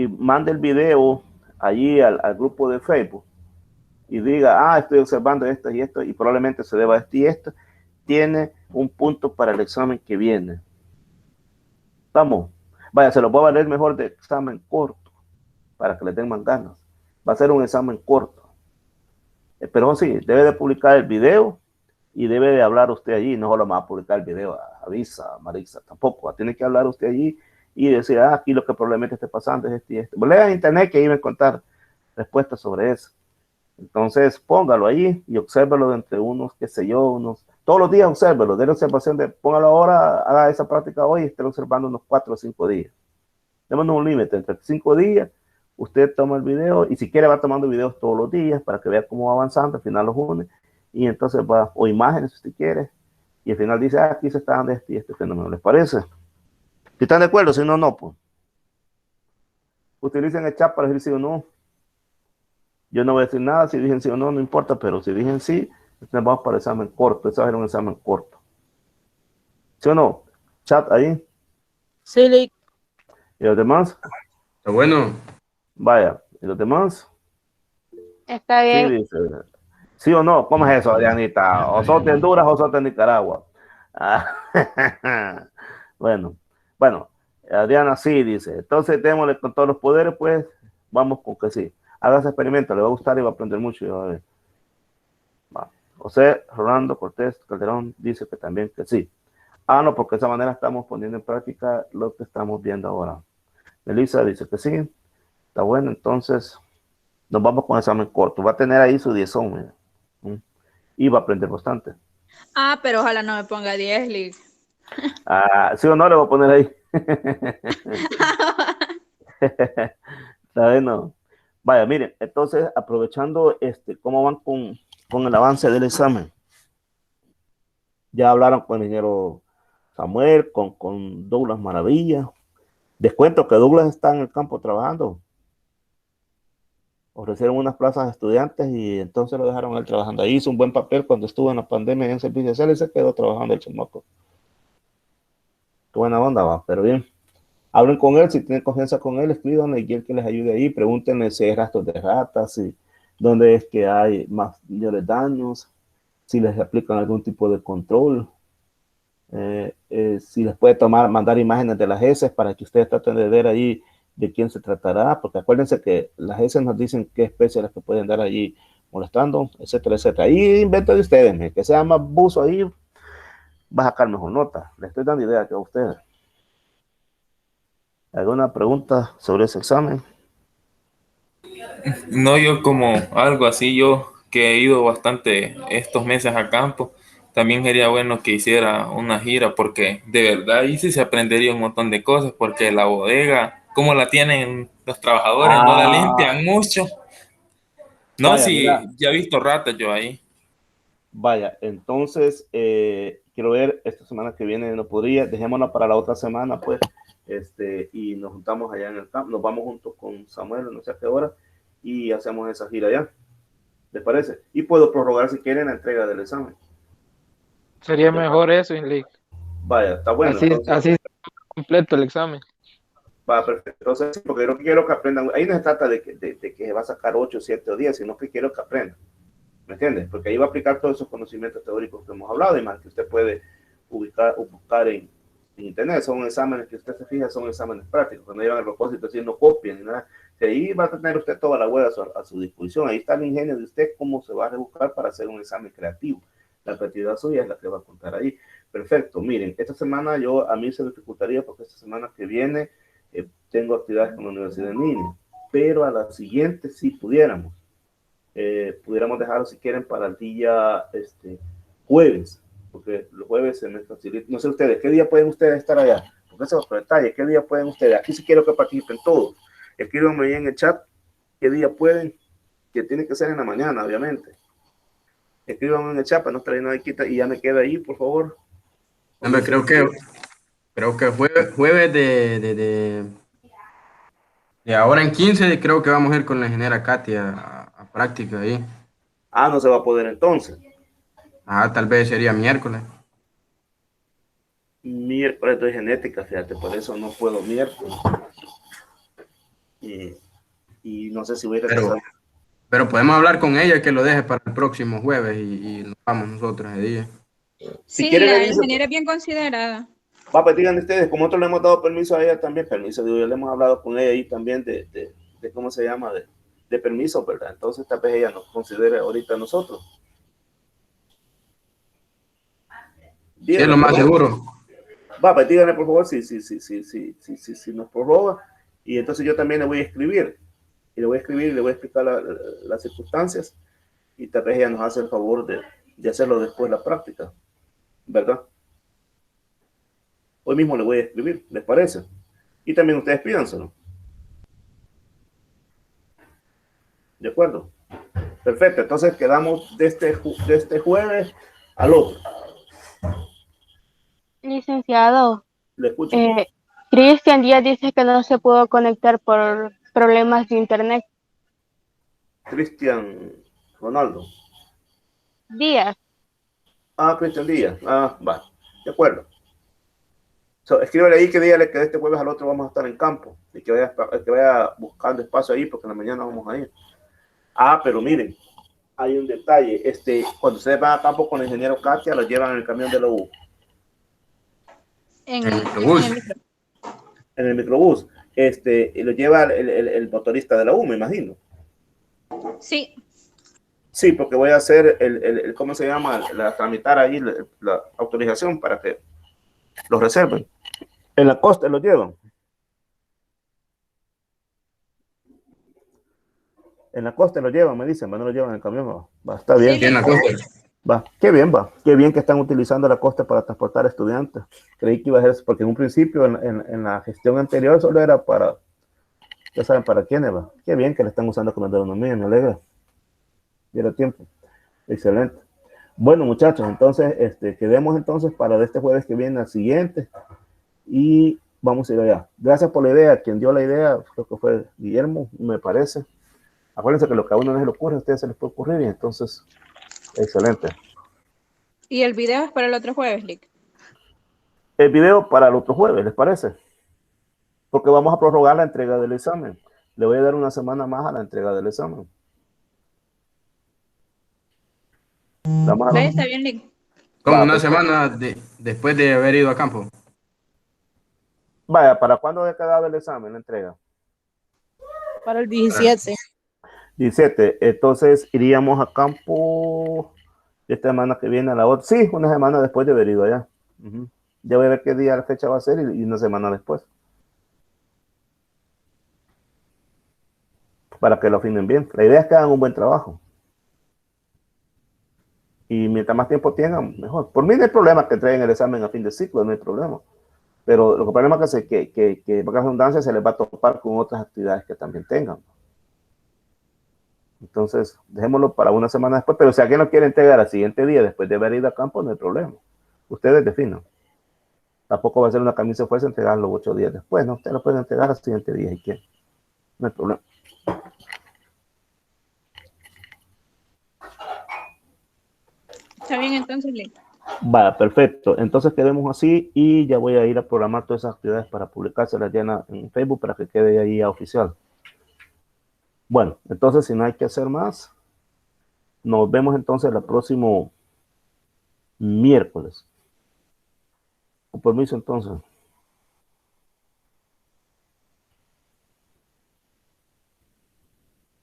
mande el video allí al grupo de Facebook y diga, estoy observando esto y esto, y probablemente se deba a esto y esto, tiene un punto para el examen que viene. Vamos, vaya, se lo voy a valer mejor de examen corto, para que le den más ganas. Va a ser un examen corto. Pero sí, debe de publicar el video y debe de hablar usted allí, no solo va a publicar el video a Visa, a Marisa, tampoco, tiene que hablar usted allí y decir, aquí lo que probablemente esté pasando es esto y esto. Lea en internet que ahí va a encontrar respuestas sobre eso. Entonces, póngalo ahí y obsérvelo entre unos, qué sé yo, todos los días obsérvelo, déle observación, póngalo ahora, haga esa práctica hoy y esté observando unos 4 o 5 días. Démonos un límite, entre 5 días, usted toma el video y si quiere va tomando videos todos los días para que vea cómo va avanzando, al final los une y entonces va, o imágenes si usted quiere, y al final dice, aquí se está dando este fenómeno, ¿les parece? Si están de acuerdo, si no, no, pues. Utilicen el chat para decir sí o no. Yo no voy a decir nada, si dicen sí o no, no importa, pero si dicen sí, entonces vamos para el examen corto, ese va a ser un examen corto. ¿Sí o no? Chat ahí. Sí, Lick. ¿Y los demás? Está bueno. Vaya, ¿y los demás? Está Sí, bien. dice. ¿Sí o no? ¿Cómo es eso, Adrianita? ¿O sos de Honduras o sos de Nicaragua? Bueno, Adriana sí dice. Entonces, démosle con todos los poderes, pues, vamos con que sí. Haga ese experimento, le va a gustar y va a aprender mucho. Y va a ver. José Rolando Cortés Calderón dice que también que sí. No, porque de esa manera estamos poniendo en práctica lo que estamos viendo ahora. Melissa dice que sí. Está bueno, entonces nos vamos con examen corto. Va a tener ahí su 10, y va a aprender bastante. Ah, pero ojalá no me ponga 10, Lick. Sí o no le voy a poner ahí. Está bien, no. Vaya, miren, entonces aprovechando cómo van con el avance del examen. Ya hablaron con el ingeniero Samuel, con Douglas Maravilla. Les cuento que Douglas está en el campo trabajando. Ofrecieron unas plazas a estudiantes y entonces lo dejaron él trabajando ahí. Hizo un buen papel cuando estuvo en la pandemia en servicio social y se quedó trabajando el chamaco. Qué buena onda va, pero bien. Hablen con él, si tienen confianza con él, escríbanle y quieren que les ayude ahí. Pregúntenle si hay rastros de ratas, si, dónde es que hay mayores daños, si les aplican algún tipo de control. Si les puede mandar imágenes de las heces para que ustedes traten de ver ahí de quién se tratará, porque acuérdense que las heces nos dicen qué especies las que pueden dar allí molestando, etcétera, etcétera. Ahí invento de ustedes, que sea más buzo ahí, va a sacar mejor nota. Les estoy dando idea que a ustedes. ¿Alguna pregunta sobre ese examen? No, yo como algo así, yo que he ido bastante estos meses a campo, también sería bueno que hiciera una gira porque de verdad ahí sí se aprendería un montón de cosas porque la bodega, como la tienen los trabajadores, no la limpian mucho. No, Vaya, mira, sí, ya he visto ratas yo ahí. vaya, entonces quiero ver, esta semana que viene no podría, dejémosla para la otra semana, pues, y nos juntamos allá en el campo, nos vamos juntos con Samuel, no sé a qué hora, y hacemos esa gira allá, ¿les parece? Y puedo prorrogar si quieren la entrega del examen. Sería mejor eso, Lick. Vaya, está bueno. Así, Entonces, así está completo el examen. va, perfecto. Entonces, porque yo no quiero que aprendan, ahí no se trata de que va a sacar 8, 7 o 10, sino que quiero que aprendan. ¿Me entiendes? Porque ahí va a aplicar todos esos conocimientos teóricos que hemos hablado y más que usted puede buscar en internet. Son exámenes que usted se fija, son exámenes prácticos. Cuando llevan el propósito, así no copian ni nada. Y ahí va a tener usted toda la web a su disposición. Ahí está el ingenio de usted, cómo se va a rebuscar para hacer un examen creativo. La creatividad suya es la que va a contar ahí. Perfecto. Miren, esta semana a mí se me dificultaría porque esta semana que viene tengo actividades con la universidad en línea. Pero a la siguiente sí pudiéramos. Pudiéramos dejarlo si quieren para el día jueves, porque los jueves se me facilita. No sé ustedes, ¿qué día pueden ustedes estar allá? Porque ese es otro detalle, ¿qué día pueden ustedes? Aquí sí quiero que participen todos. Escríbanme ahí en el chat qué día pueden, que tiene que ser en la mañana, obviamente. Escríbanme en el chat para no estar ahí nada quita y ya me queda ahí, por favor. Hombre, creo que jueves de ahora en 15 creo que vamos a ir con la ingeniera Katia a práctica ahí. Ah, no se va a poder entonces. Ah, tal vez sería miércoles. Miércoles de genética, fíjate, por eso no puedo miércoles. Y no sé si voy a regresar. Pero podemos hablar con ella que lo deje para el próximo jueves y nos vamos nosotros ese día. Sí, quieren, la ingeniera es bien considerada. Va, pues digan ustedes, como nosotros le hemos dado permiso a ella también, digo, ya le hemos hablado con ella ahí también de ¿cómo se llama? De permiso, ¿verdad? Entonces tal vez ella nos considere ahorita a nosotros. Sí, es lo más seguro. Va, pues díganle por favor si nos prorroga. Y entonces yo también le voy a escribir. Y le voy a escribir y le voy a explicar las circunstancias. Y tal vez ella nos hace el favor de hacerlo después de la práctica. ¿Verdad? Hoy mismo le voy a escribir, ¿les parece? Y también ustedes pídanselo. ¿De acuerdo? Perfecto, entonces quedamos de este jueves al otro. Licenciado, Le escucho. Cristian Díaz dice que no se pudo conectar por problemas de internet. Cristian Ronaldo. Díaz. Ah, Cristian Díaz. Ah, va. De acuerdo. Escríbele ahí que dígale que de este jueves al otro vamos a estar en campo y que vaya buscando espacio ahí porque en la mañana vamos a ir. Ah, pero miren, hay un detalle. Cuando ustedes van a campo con el ingeniero Katia, lo llevan en el camión de la U. En el microbús. En el microbús. Y lo lleva el motorista de la U, me imagino. Sí. Sí, porque voy a hacer ¿cómo se llama? Tramitar ahí la autorización para que los reserven. En la costa lo llevan. En la costa lo llevan, me dicen, no lo llevan en el camión. Va, está bien. Sí, en la costa. Va, qué bien que están utilizando la costa para transportar estudiantes. Creí que iba a ser, porque en un principio, en la gestión anterior, solo era para, ya saben para quiénes va. Qué bien que le están usando como autonomía, me alegra. Diera tiempo. Excelente. Bueno, muchachos, entonces, quedemos entonces para este jueves que viene al siguiente y vamos a ir allá. Gracias por la idea. Quien dio la idea, creo que fue Guillermo, me parece. Acuérdense que lo que a uno no se le ocurre, a ustedes se les puede ocurrir y entonces, excelente. Y el video es para el otro jueves, Lick. El video para el otro jueves, ¿les parece? Porque vamos a prorrogar la entrega del examen. Le voy a dar una semana más a la entrega del examen. Está bien, Lick. Como una semana después de haber ido a campo. Vaya, ¿para cuándo ha quedado el examen, la entrega? Para el 17. 17. Entonces iríamos a campo esta semana que viene a la otra. Sí, una semana después de haber ido allá. Ya voy a ver qué día la fecha va a ser y una semana después. Para que lo afinen bien. La idea es que hagan un buen trabajo. Y mientras más tiempo tengan, mejor. Por mí no hay problema que entreguen el examen a fin de ciclo, no hay problema. Pero lo problema es que por redundancia se les va a topar con otras actividades que también tengan. Entonces, dejémoslo para una semana después. Pero si alguien lo quiere entregar al siguiente día, después de haber ido a campo, no hay problema. Ustedes definan. Tampoco va a ser una camisa de fuerza entregarlo 8 días después, ¿no? Ustedes lo pueden entregar al siguiente día y quieren. No hay problema. Está bien, entonces, Lick. Va, perfecto. Entonces quedemos así y ya voy a ir a programar todas esas actividades para publicárselas ya en Facebook para que quede ahí ya oficial. Bueno, entonces si no hay que hacer más, nos vemos entonces el próximo miércoles. Con permiso entonces.